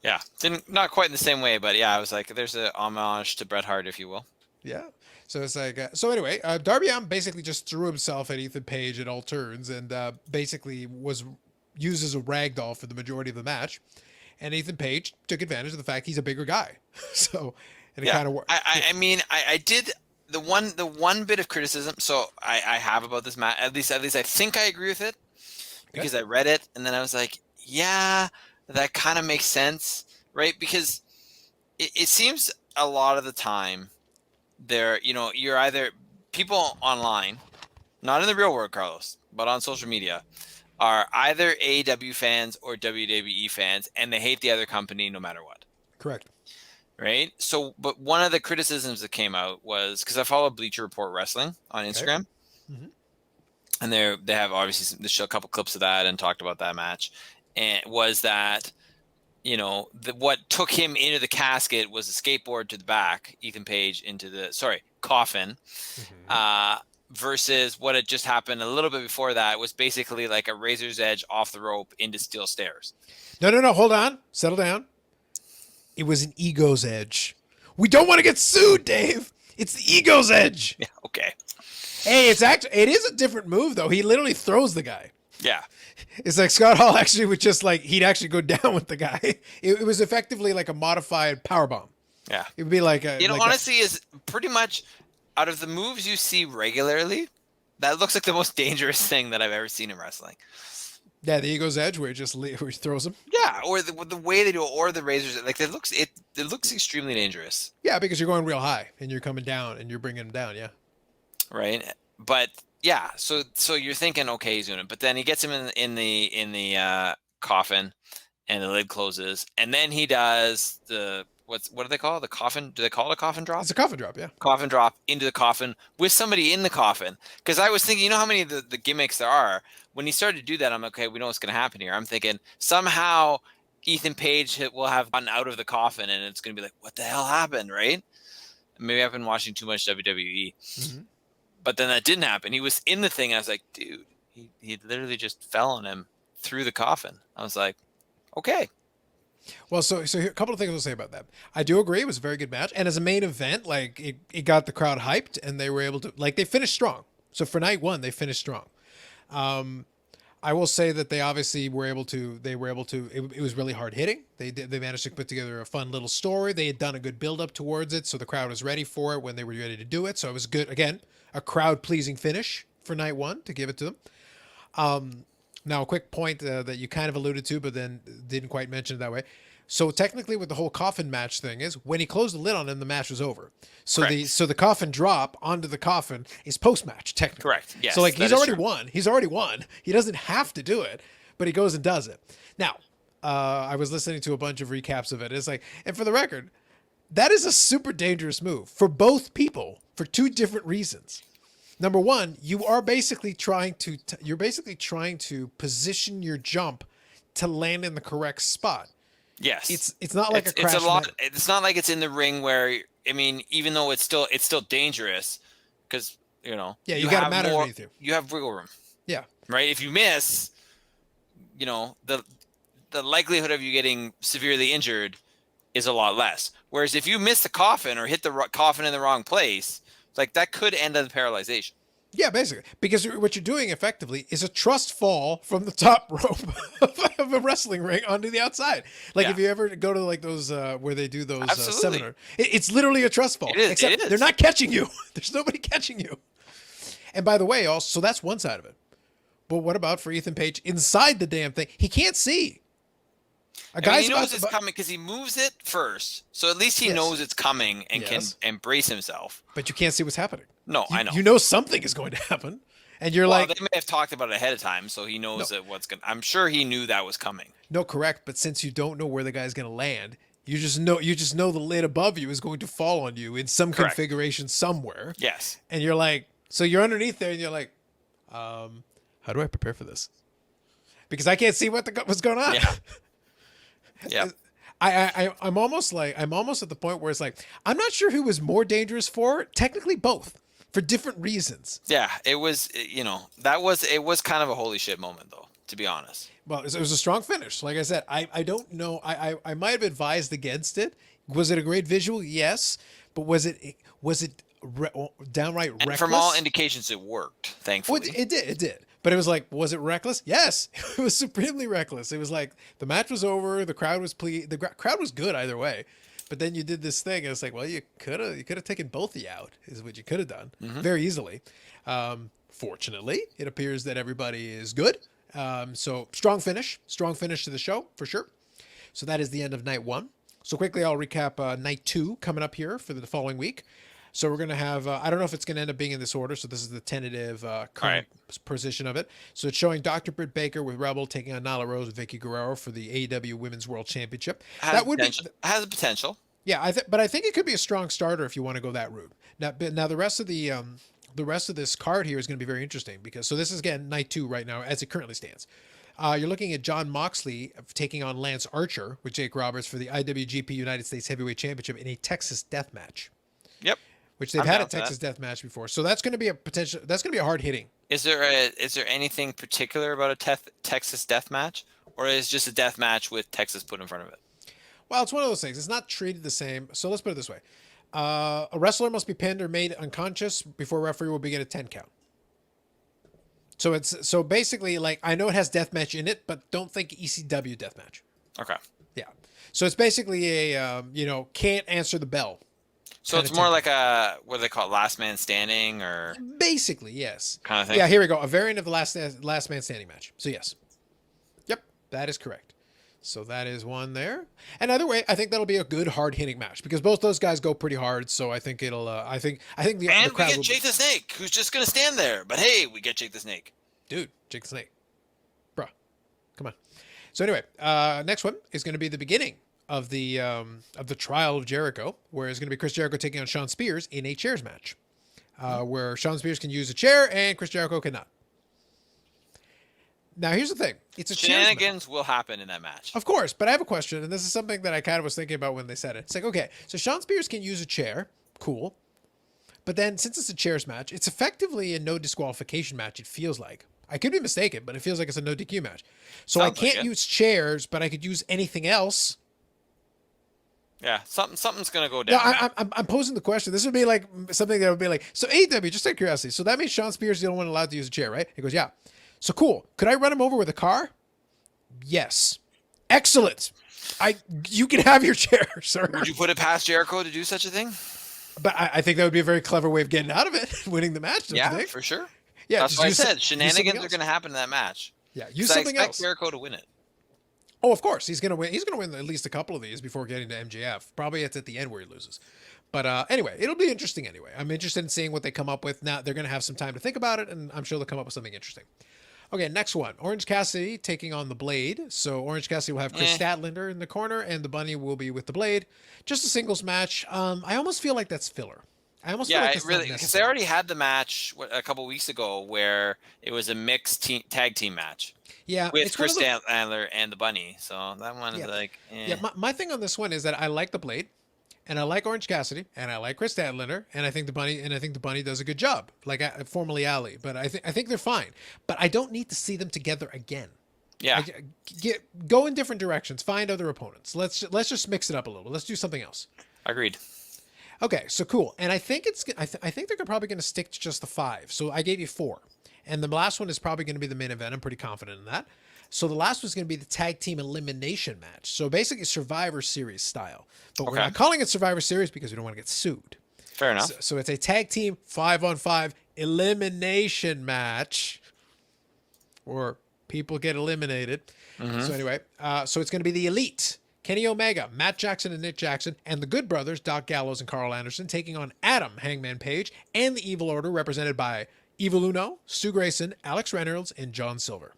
Yeah. Not quite in the same way, but yeah, I was like, there's a homage to Bret Hart, if you will. Yeah. So it's like, so anyway, Darby Allin basically just threw himself at Ethan Page at all turns and basically was used as a ragdoll for the majority of the match. And Ethan Page took advantage of the fact he's a bigger guy. So, and it kind of worked. I mean, I did the one bit of criticism. So I have about this match. At least I think I agree with it because I read it and then I was like, yeah, that kind of makes sense, right? Because it seems a lot of the time you're either people online, not in the real world, Carlos, but on social media, are either AEW fans or WWE fans, and they hate the other company no matter what. Correct. Right? So, but one of the criticisms that came out was, because I follow Bleacher Report Wrestling on Instagram, and they have obviously they show a couple clips of that and talked about that match, and was that, what took him into the casket was a skateboard to the back, Ethan Page into the, coffin, versus what had just happened a little bit before that was basically like a razor's edge off the rope into steel stairs. No. Hold on. Settle down. It was an ego's edge. We don't want to get sued, Dave. It's the ego's edge. Yeah. Okay. Hey, it is a different move though. He literally throws the guy. Yeah. It's like Scott Hall actually would just like, he'd actually go down with the guy. It was effectively like a modified powerbomb. Yeah. It would be like honestly is pretty much out of the moves you see regularly, that looks like the most dangerous thing that I've ever seen in wrestling. Yeah, the ego's edge where he throws him. Yeah, or the way they do it, or the razors. Like it looks extremely dangerous. Yeah, because you're going real high and you're coming down and you're bringing him down. Yeah. Right, but yeah, so you're thinking, okay, he's doing it, but then he gets him in the coffin, and the lid closes, and then he does what do they call it? The coffin? Do they call it a coffin drop? It's a coffin drop, yeah. Coffin drop into the coffin with somebody in the coffin. Because I was thinking, you know how many of the gimmicks there are? When he started to do that, I'm like, okay, we know what's going to happen here. I'm thinking somehow Ethan Page will have gotten out of the coffin and it's going to be like, what the hell happened, right? Maybe I've been watching too much WWE. But then that didn't happen. He was in the thing. I was like, dude, he literally just fell on him through the coffin. I was like, okay. Well, so here, a couple of things I'll say about that. I do agree it was a very good match, and as a main event, like it got the crowd hyped, and they were able to they finished strong. So for night one, they finished strong. I will say that they obviously were able to. It was really hard hitting. They managed to put together a fun little story. They had done a good build up towards it, so the crowd was ready for it when they were ready to do it. So it was good. Again, a crowd pleasing finish for night one to give it to them. Now, a quick point that you kind of alluded to, but then didn't quite mention it that way. So technically, what the whole coffin match thing is, when he closed the lid on him, the match was over. So Correct. the coffin drop onto the coffin is post match technically. Correct. Yes. So he's already won. He's already won. He doesn't have to do it, but he goes and does it. Now, I was listening to a bunch of recaps of it. It's like, and for the record, that is a super dangerous move for both people for two different reasons. Number one, you are basically trying to position your jump to land in the correct spot. Yes. It's not like it's a lot. It's not like it's in the ring where, I mean, even though it's still dangerous because, you got a mat underneath you. You have wiggle room. Yeah. Right. If you miss, the likelihood of you getting severely injured is a lot less. Whereas if you miss the coffin or hit the coffin in the wrong place, like that could end in paralyzation. Yeah, basically. Because what you're doing effectively is a trust fall from the top rope of a wrestling ring onto the outside. Like if you ever go to like those where they do those seminars, it's literally a trust fall. It is. They're not catching you. There's nobody catching you. And by the way, also, so that's one side of it. But what about for Ethan Page inside the damn thing? He can't see. A I mean, guy's he about knows to, it's coming because he moves it first, so at least he Yes. knows it's coming and Yes. can embrace himself. but you can't see what's happening. No, I know. You know something is going to happen, and you're Well, like, they may have talked about it ahead of time, so he no, knows that what's going. I'm sure he knew that was coming. no, correct. But since you don't know where the guy's going to land, you just know the lid above you is going to fall on you in some Correct. configuration somewhere, Yes. and you're like, so you're underneath there, and you're like, how do I prepare for this? Because I can't see what's going on. Yeah. Yeah. I'm almost at the point where it's like, I'm not sure who was more dangerous for. Technically, both, for different reasons. Yeah. It was. It was kind of a holy shit moment, though. To be honest. Well, it was a strong finish. Like I said, I don't know. I might have advised against it. Was it a great visual? Yes, but was it downright And reckless? from all indications, it worked. Thankfully. Well, it did. But it was like, was it reckless? Yes, it was supremely reckless. It was like the match was over, the crowd was the crowd was good either way. But then you did this thing, and it's like, well, you could have taken both of you out, is what you could have done very easily. Fortunately, it appears that everybody is good. So strong finish to the show for sure. So that is the end of night 1. So quickly, I'll recap night 2 coming up here for the following week. So we're going to have, I don't know if it's going to end up being in this order. So this is the tentative current position of it. So it's showing Dr. Britt Baker with Rebel taking on Nyla Rose and Vicky Guerrero for the AEW Women's World Championship. Has the potential. Yeah, but I think it could be a strong starter if you want to go that route. Now the rest of this card here is going to be very interesting because, so this is again night 2 right now as it currently stands. You're looking at John Moxley taking on Lance Archer with Jake Roberts for the IWGP United States Heavyweight Championship in a Texas Death Match. Yep. Which they've had a Texas Death Match before, so that's going to be that's going to be a hard hitting. Is there anything particular about a Texas Death Match, or is it just a death match with Texas put in front of it? Well, it's one of those things. It's not treated the same. So let's put it this way: a wrestler must be pinned or made unconscious before a referee will begin a 10 count. So basically, like, I know it has death match in it, but don't think ECW death match. Okay. Yeah. So it's basically a can't answer the bell. So it's more like a, what do they call it, last man standing, or basically, yes. Kind of thing. Yeah, here we go. A variant of the last man standing match. So yes. Yep, that is correct. So that is one there. And either way, I think that'll be a good hard hitting match because both those guys go pretty hard. So I think it'll. I think the and the we crowd get Jake the Snake, who's just gonna stand there. But hey, we get Jake the Snake. Dude, Jake the Snake, bruh, come on. So anyway, next one is going to be the beginning of the trial of Jericho, where it's going to be Chris Jericho taking on Shawn Spears in a chairs match, where Shawn Spears can use a chair and Chris Jericho cannot. Now, here's the thing. It's a Shenanigans will happen in that match. Of course, but I have a question, and this is something that I kind of was thinking about when they said it. It's like, okay, so Shawn Spears can use a chair. Cool. But then, since it's a chairs match, it's effectively a no disqualification match, it feels like. I could be mistaken, but it feels like it's a no DQ match. So I can't use chairs, but I could use anything else. Yeah, something's gonna go down. No, I'm posing the question. This would be like something that would be like, so AEW, just out of curiosity. So that means Shawn Spears is the only one allowed to use a chair, right? He goes, yeah. So cool. Could I run him over with a car? Yes. Excellent. You can have your chair, sir. Would you put it past Jericho to do such a thing? But I think that would be a very clever way of getting out of it, winning the match. Don't you think? For sure. Yeah, that's what I said. Shenanigans are going to happen in that match. Yeah, use something else. I expect Jericho to win it. Oh, of course, he's going to win. He's going to win at least a couple of these before getting to MJF. Probably it's at the end where he loses. But anyway, it'll be interesting anyway. I'm interested in seeing what they come up with. Now they're going to have some time to think about it, and I'm sure they'll come up with something interesting. Okay, next one. Orange Cassidy taking on the Blade. So Orange Cassidy will have Chris Statlander in the corner, and the Bunny will be with the Blade. Just a singles match. I almost feel like that's filler. I almost feel like that's really, because they already had the match a couple weeks ago where it was a mixed tag team match. Yeah, with Chris Statlander and the Bunny. So that one is like, Yeah, my thing on this one is that I like the Blade, and I like Orange Cassidy, and I like Chris Statlander, and I think the Bunny does a good job, like formerly Ali. But I think they're fine. But I don't need to see them together again. Yeah, go in different directions, find other opponents. Let's just mix it up a little. Let's do something else. Agreed. Okay, so cool. And I think I think they're probably going to stick to just the 5. So I gave you 4. And the last one is probably going to be the main event. I'm pretty confident in that. So the last one's going to be the tag team elimination match. So basically Survivor Series style. But we're not calling it Survivor Series because we don't want to get sued. Fair enough. So it's a tag team 5-on-5 elimination match. Or People get eliminated. Mhm. So anyway, so it's going to be the Elite. Kenny Omega, Matt Jackson and Nick Jackson, and the Good Brothers, Doc Gallows and Carl Anderson, taking on Adam Hangman Page and the Evil Order, represented by Evil Uno, Stu Grayson, Alex Reynolds, and John Silver.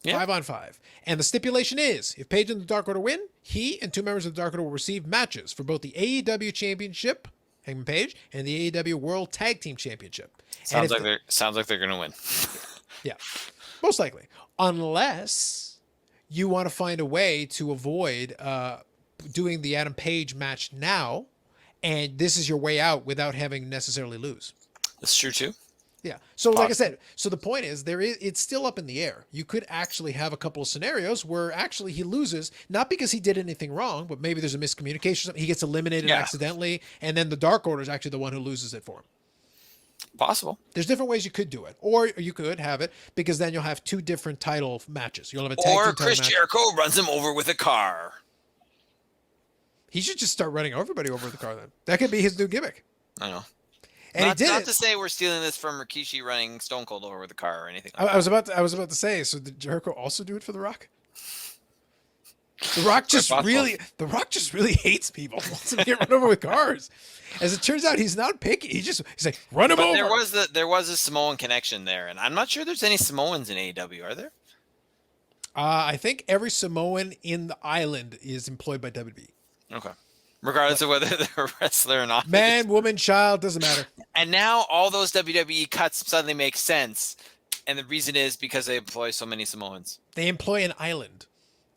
Yeah. 5-on-5. And the stipulation is, if Page and the Dark Order win, he and 2 members of the Dark Order will receive matches for both the AEW Championship, Hangman Page, and the AEW World Tag Team Championship. Sounds like they're going to win. Yeah, most likely. Unless you want to find a way to avoid doing the Adam Page match now, and this is your way out without having necessarily lose. That's true too. Yeah. So like I said, so the point is it's still up in the air. You could actually have a couple of scenarios where actually he loses, not because he did anything wrong, but maybe there's a miscommunication. He gets eliminated accidentally, and then the Dark Order is actually the one who loses it for him. Possible. There's different ways you could do it, or you could have it because then you'll have 2 different title matches. You'll have a tag team title Chris match. Jericho runs him over with a car. He should just start running everybody over with the car then. That could be his new gimmick. I know. And he did not it. to say we're stealing this from Rikishi running Stone Cold over with a car or anything like I was about to say, so did Jericho also do it for The Rock? The Rock just really hates people. Wants them to get run over with cars. As it turns out, he's not picky. He's like, run him over. There was a Samoan connection there, and I'm not sure there's any Samoans in AEW, are there? I think every Samoan in the island is employed by WWE. Okay. Regardless of whether they're a wrestler or not. Man, woman, child, doesn't matter. And now all those WWE cuts suddenly make sense. And the reason is because they employ so many Samoans. They employ an island.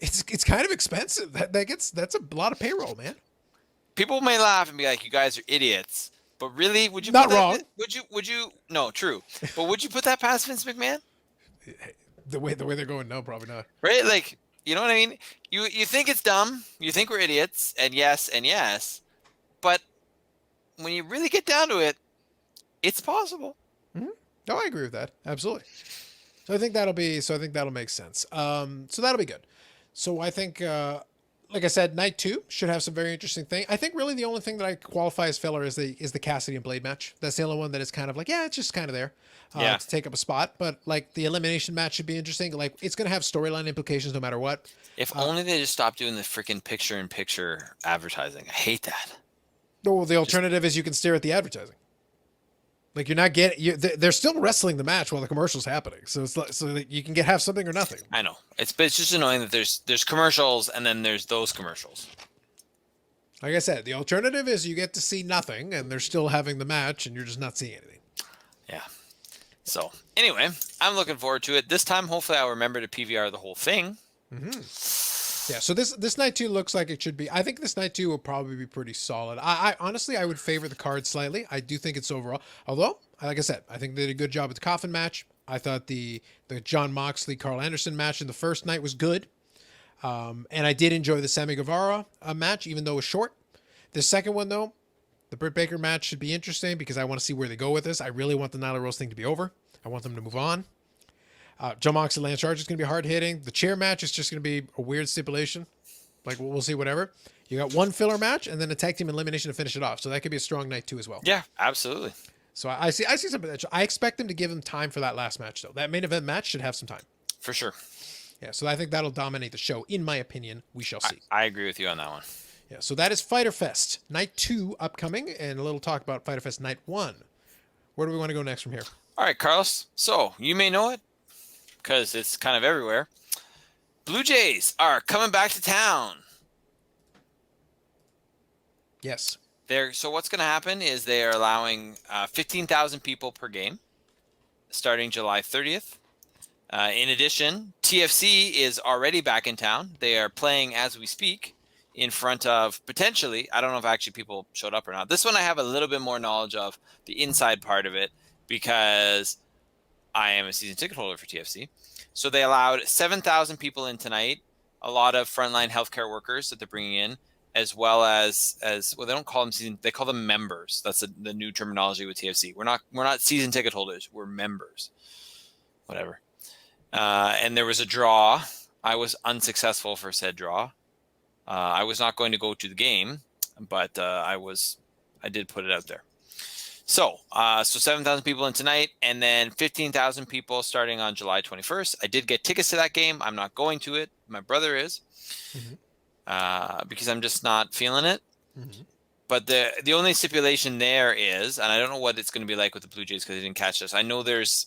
It's kind of expensive. That's a lot of payroll, man. People may laugh and be like, "You guys are idiots," but really, would you? Not wrong. Would you? No, true. But would you put that past Vince McMahon? The way they're going, no, probably not. Right? Like, you know what I mean? You think it's dumb. You think we're idiots, and yes. But when you really get down to it, it's possible. Mm-hmm. No, I agree with that. Absolutely. So I think that'll make sense. So that'll be good. So I think, like I said, night 2 should have some very interesting thing. I think really the only thing that I qualify as filler is the Cassidy and Blade match. That's the only one that is kind of like, it's just kind of there to take up a spot. But like the elimination match should be interesting. Like it's going to have storyline implications no matter what. If only they just stopped doing the freaking picture-in-picture advertising. I hate that. No, the alternative is you can stare at the advertising. Like you're not getting, they're still wrestling the match while the commercial's happening. So it's like, so that you can have something or nothing. I know it's just annoying that there's commercials and then there's those commercials. Like I said, the alternative is you get to see nothing and they're still having the match and you're just not seeing anything. Yeah. So anyway, I'm looking forward to it. This time, hopefully I'll remember to PVR the whole thing. Mm-hmm. Yeah, so this night 2 looks like it should be. I think this night 2 will probably be pretty solid. I honestly, I would favor the card slightly. I do think it's overall. Although, like I said, I think they did a good job with the coffin match. I thought the John Moxley, Carl Anderson match in the first night was good. And I did enjoy the Sammy Guevara match, even though it was short. The second one, though, the Britt Baker match should be interesting because I want to see where they go with this. I really want the Nyla Rose thing to be over. I want them to move on. John Moxley, Lance Archer is going to be hard hitting. The chair match is just going to be a weird stipulation. Like we'll see, whatever. You got one filler match and then a tag team elimination to finish it off. So that could be a strong night 2 as well. Yeah, absolutely. So I see some potential. I expect them to give them time for that last match though. That main event match should have some time. For sure. Yeah, so I think that'll dominate the show. In my opinion, we shall see. I agree with you on that one. Yeah, so that is Fyter Fest Night 2 upcoming, and a little talk about Fyter Fest Night 1. Where do we want to go next from here? All right, Carlos. So you may know it because it's kind of everywhere. Blue Jays are coming back to town. Yes. So what's going to happen is they are allowing 15,000 people per game starting July 30th. In addition, TFC is already back in town. They are playing as we speak in front of potentially, I don't know if actually people showed up or not. This one I have a little bit more knowledge of the inside part of it because I am a season ticket holder for TFC. So they allowed 7,000 people in tonight, a lot of frontline healthcare workers that they're bringing in, as well as well, they don't call them season, they call them members. That's the new terminology with TFC. We're not season ticket holders. We're members. Whatever. And there was a draw. I was unsuccessful for said draw. I was not going to go to the game, but I did put it out there. So 7,000 people in tonight, and then 15,000 people starting on July 21st. I did get tickets to that game. I'm not going to it. My brother is, because I'm just not feeling it. But the only stipulation there is, and I don't know what it's going to be like with the Blue Jays because they didn't catch this. I know there's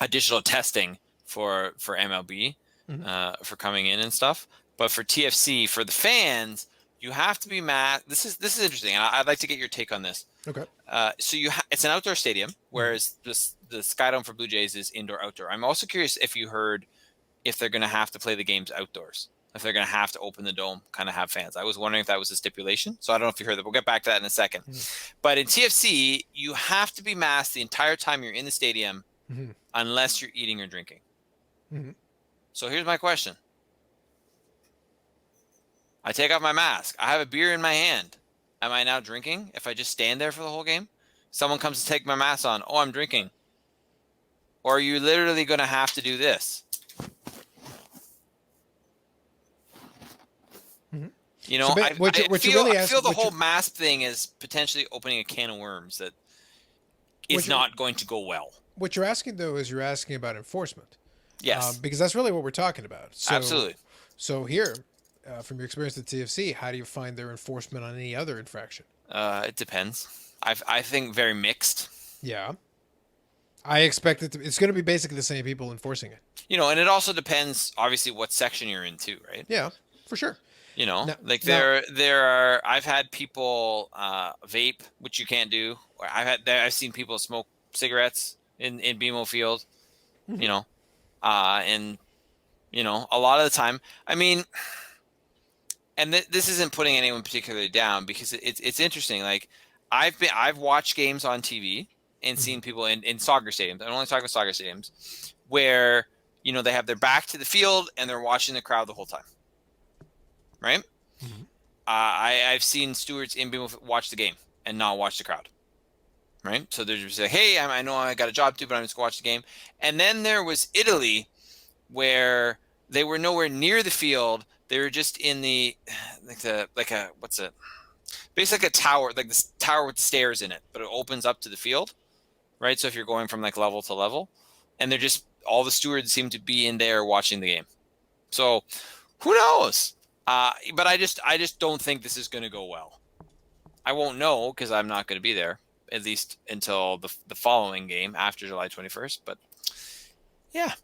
additional testing for MLB for coming in and stuff, but for TFC, for the fans, you have to be masked. This is interesting, and I'd like to get your take on this. Okay. So it's an outdoor stadium, whereas the Skydome for Blue Jays is indoor-outdoor. I'm also curious if you heard if they're going to have to play the games outdoors, if they're going to have to open the dome, kind of have fans. I was wondering if that was a stipulation. So I don't know if you heard that. We'll get back to that in a second. But in TFC, you have to be masked the entire time you're in the stadium unless you're eating or drinking. So here's my question. I take off my mask. I have a beer in my hand. Am I now drinking if I just stand there for the whole game? Someone comes to take my mask on. Oh, I'm drinking. Or are you literally going to have to do this? You know, I feel the whole mask thing is potentially opening a can of worms that is not going to go well. What you're asking, though, is you're asking about enforcement. Yes. Because that's really what we're talking about. So, absolutely. So here, from your experience at TFC, how do you find their enforcement on any other infraction? It depends. I think very mixed. Yeah. I expect it's going to be basically the same people enforcing it. You know, and it also depends, obviously, what section you're in too, right? Yeah, for sure. You know, there are. I've had people vape, which you can't do. I've seen people smoke cigarettes in BMO Field. You know, and you know, a lot of the time, I mean, and this isn't putting anyone particularly down because it's interesting. Like I've watched games on TV and seen people in soccer stadiums. I'm only talking about soccer stadiums where, you know, they have their back to the field and they're watching the crowd the whole time. Right? I've seen stewards in BMO watch the game and not watch the crowd. Right? So they're just like, hey, I know I got a job to do, but I'm just going to watch the game. And then there was Italy where they were nowhere near the field. They were just in basically a tower, like this tower with the stairs in it, but it opens up to the field. Right? So if you're going from like level to level, and they're just, all the stewards seem to be in there watching the game. So who knows? But I just don't think this is going to go well. I won't know because I'm not going to be there, at least until the following game after July 21st. But yeah.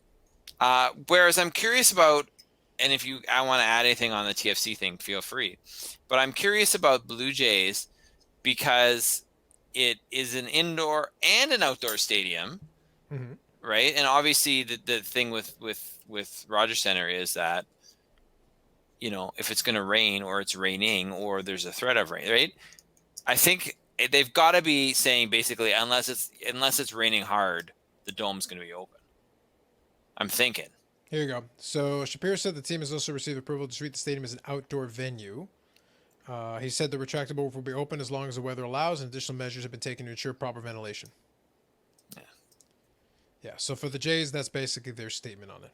Whereas I'm curious about, and if I want to add anything on the TFC thing, feel free. But I'm curious about Blue Jays because it is an indoor and an outdoor stadium, right? And obviously the thing with Rogers Center is that, you know, if it's going to rain or it's raining or there's a threat of rain, right? I think they've got to be saying basically, unless it's raining hard, the dome's going to be open. I'm thinking. Here you go. So Shapiro said the team has also received approval to treat the stadium as an outdoor venue. He said the retractable roof will be open as long as the weather allows, and additional measures have been taken to ensure proper ventilation. Yeah. So for the Jays, that's basically their statement on it.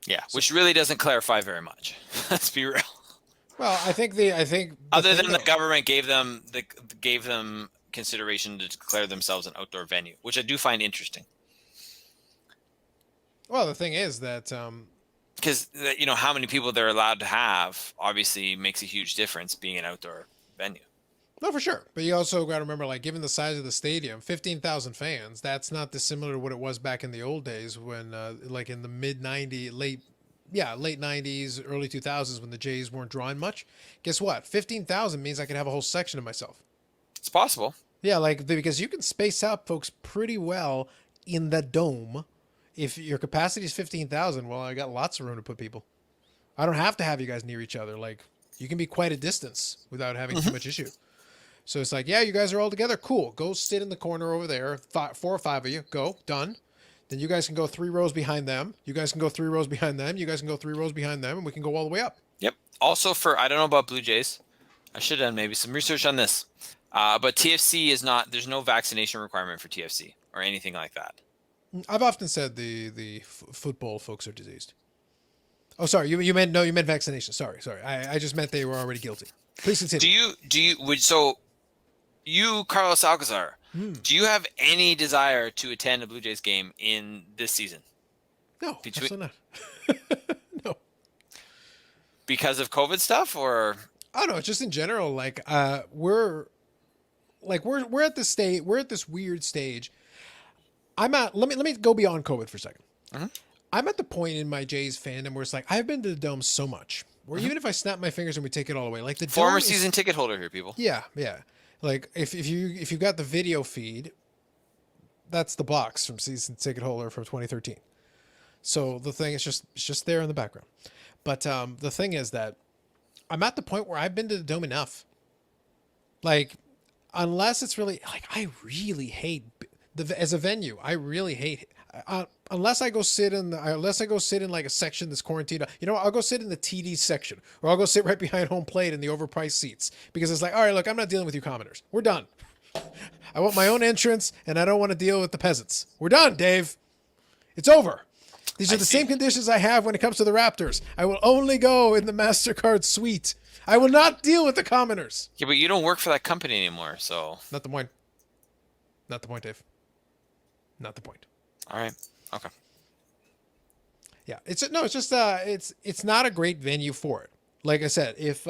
Yeah, which really doesn't clarify very much. Let's be real. Well, I think other than the government gave them consideration to declare themselves an outdoor venue, which I do find interesting. Well, the thing is that because you know how many people they're allowed to have obviously makes a huge difference being an outdoor venue. No, for sure. But you also got to remember, like, given the size of the stadium, 15,000 fans, that's not dissimilar to what it was back in the old days when, like, in the mid-90s, late 90s, early 2000s when the Jays weren't drawing much. Guess what? 15,000 means I could have a whole section of myself. It's possible. Yeah, like, because you can space out folks pretty well in the dome. If your capacity is 15,000, well, I got lots of room to put people. I don't have to have you guys near each other. Like, you can be quite a distance without having too much issue. So it's like, yeah, you guys are all together. Cool. Go sit in the corner over there. 4 or 5 of you. Go. Done. Then you guys can go 3 rows behind them. You guys can go 3 rows behind them. You guys can go 3 rows behind them, and we can go all the way up. Yep. Also I don't know about Blue Jays. I should have done maybe some research on this. But TFC is not, there's no vaccination requirement for TFC or anything like that. I've often said the football folks are diseased. Oh, sorry. You meant vaccination. Sorry. I just meant they were already guilty. Please continue. So You, Carlos Alcazar, Hmm. do you have any desire to attend a Blue Jays game in this season? No, absolutely not. No. Because of COVID stuff, or Oh no, just in general. We're at this stage. We're at this weird stage. Let me go beyond COVID for a second. Mhm. I'm at the point in my Jays fandom where it's like I've been to the Dome so much, where even if I snap my fingers and we take it all away, like the former Dome is- season ticket holder here, people? Yeah, yeah. Like if you got the video feed, that's the box from season ticket holder from 2013. So the thing is just there in the background. But the thing is that I'm at the point where I've been to the Dome enough. Like, unless it's really like I really hate as a venue. I really hate unless I go sit in like a section that's quarantined. You know what? I'll go sit in the TD section, or I'll go sit right behind home plate in the overpriced seats because it's like, all right, look, I'm not dealing with you commoners. We're done. I want my own entrance, and I don't want to deal with the peasants. We're done, Dave. It's over. These are the same conditions I have when it comes to the Raptors. I will only go in the MasterCard suite. I will not deal with the commoners. Yeah, but you don't work for that company anymore, so. Not the point. Not the point, Dave. Not the point. All right. Okay. Yeah, it's not a great venue for it. Like I said, if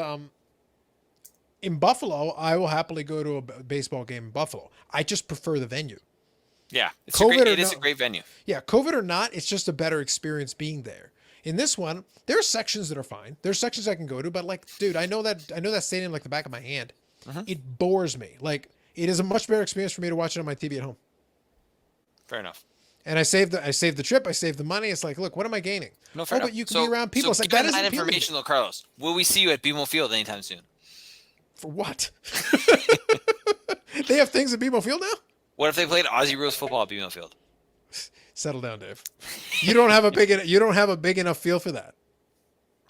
in Buffalo, I will happily go to a baseball game in Buffalo. I just prefer the venue. Yeah, COVID it is a great venue. Yeah, COVID or not, it's just a better experience being there. In this one, there are sections that are fine. There's sections I can go to, but like, dude, I know that stadium like the back of my hand. It bores me. Like, it is a much better experience for me to watch it on my TV at home. Fair enough. And I saved the trip. I saved the money. It's like, look, what am I gaining? No, fair enough. But you can be around people. It's like given that that isn't information, though, Carlos, will we see you at BMO Field anytime soon? For what? They have things at BMO Field now? What if they played Aussie Rules Football at BMO Field? Settle down, Dave. You don't have a big enough feel for that.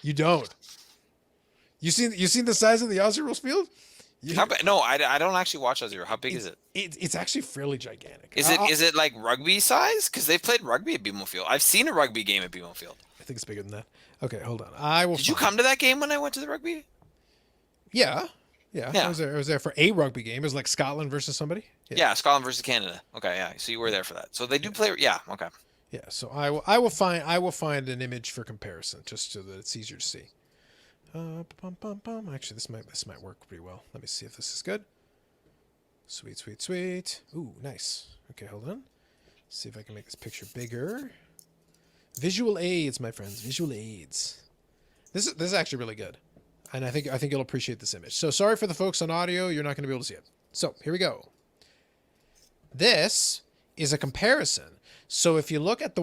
You don't. You seen the size of the Aussie Rules field? No, I don't actually watch Aussie Rules. How big is it? It's actually fairly gigantic. Is it like rugby size? Because they've played rugby at BMO Field. I've seen a rugby game at BMO Field. I think it's bigger than that. Okay, hold on. I will. Did you come to that game when I went to the rugby? Yeah. I was there for a rugby game. It was like Scotland versus somebody. Yeah, Scotland versus Canada. Okay, yeah. So you were there for that. So they do play. Yeah. Okay. Yeah. So I will find an image for comparison just so that it's easier to see. Actually, this might work pretty well. Let me see if this is good. Sweet. Ooh, nice. Okay, hold on. See if I can make this picture bigger. Visual aids, my friends. Visual aids. This is actually really good. And I think you'll appreciate this image. So sorry for the folks on audio, you're not going to be able to see it. So here we go. This is a comparison. So if you look at the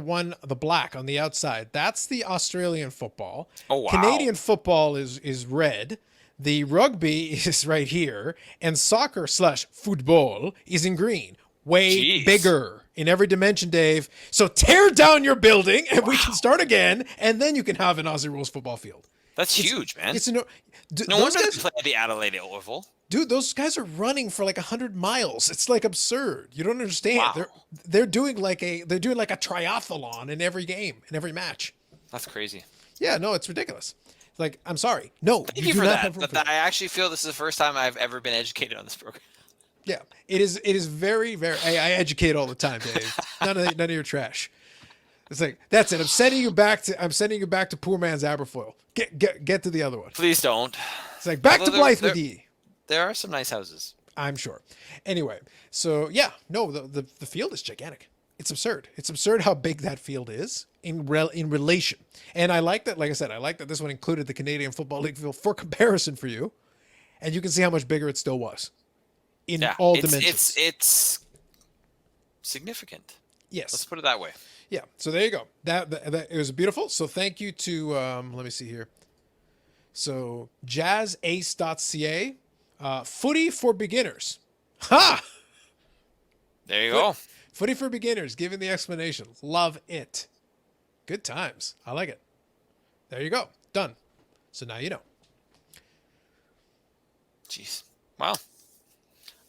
black on the outside, that's the Australian football. Oh, wow. Canadian football is red. The rugby is right here. And soccer/football is in green. Way bigger in every dimension, Dave. So tear down your building and we can start again. And then you can have an Aussie Rules football field. That's huge, man. No wonder they play at the Adelaide Oval. Dude, those guys are running for like 100 miles. It's like absurd. You don't understand. Wow. They're doing like a triathlon in every game, in every match. That's crazy. Yeah, no, it's ridiculous. Like, I'm sorry. No, Thank you for that. I actually feel this is the first time I've ever been educated on this program. Yeah, it is very, very. I educate all the time, Dave. none of your trash. It's like that's it. I'm sending you back to poor man's Aberfoyle. Get to the other one. Please don't. It's like back to Blyth with ye. There are some nice houses. I'm sure. Anyway, so yeah, no, the field is gigantic. It's absurd. It's absurd how big that field is in relation. And I like that. Like I said, I like that this one included the Canadian Football League field for comparison for you, and you can see how much bigger it still was in all dimensions. It's significant. Yes. Let's put it that way. Yeah. So there you go. That it was beautiful. So thank you to let me see here. So jazzace.ca, footy for beginners. Ha! There you go. Footy for beginners, giving the explanation. Love it. Good times. I like it. There you go. Done. So now you know. Jeez. Wow.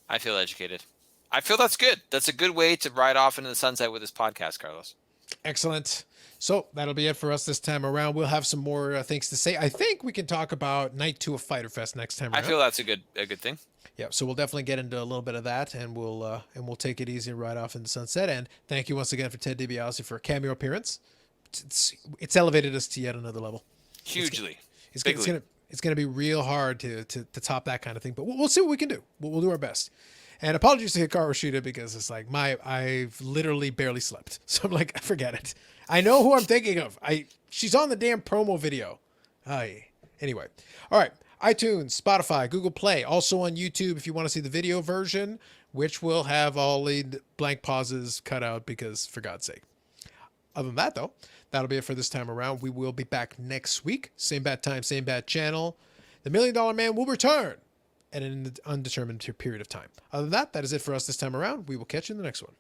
I feel educated. I feel that's good. That's a good way to ride off into the sunset with this podcast, Carlos. Excellent. So that'll be it for us this time around. We'll have some more things to say. I think we can talk about night 2 of Fyter Fest next time around. I feel that's a good thing. Yeah, so we'll definitely get into a little bit of that, and we'll take it easy right off into sunset. And thank you once again for Ted DiBiase for a cameo appearance. It's elevated us to yet another level. Hugely. It's gonna be real hard to top that kind of thing, but we'll see what we can do. We'll do our best. And apologies to Hikaru Shida because it's like I've literally barely slept, so I'm like, forget it. I know who I'm thinking of. She's on the damn promo video. Anyway, all right. iTunes, Spotify, Google Play, also on YouTube if you want to see the video version, which will have all the blank pauses cut out because, for God's sake. Other than that, though, that'll be it for this time around. We will be back next week. Same bad time, same bad channel. The $1 Million Man will return at an undetermined period of time. Other than that, that is it for us this time around. We will catch you in the next one.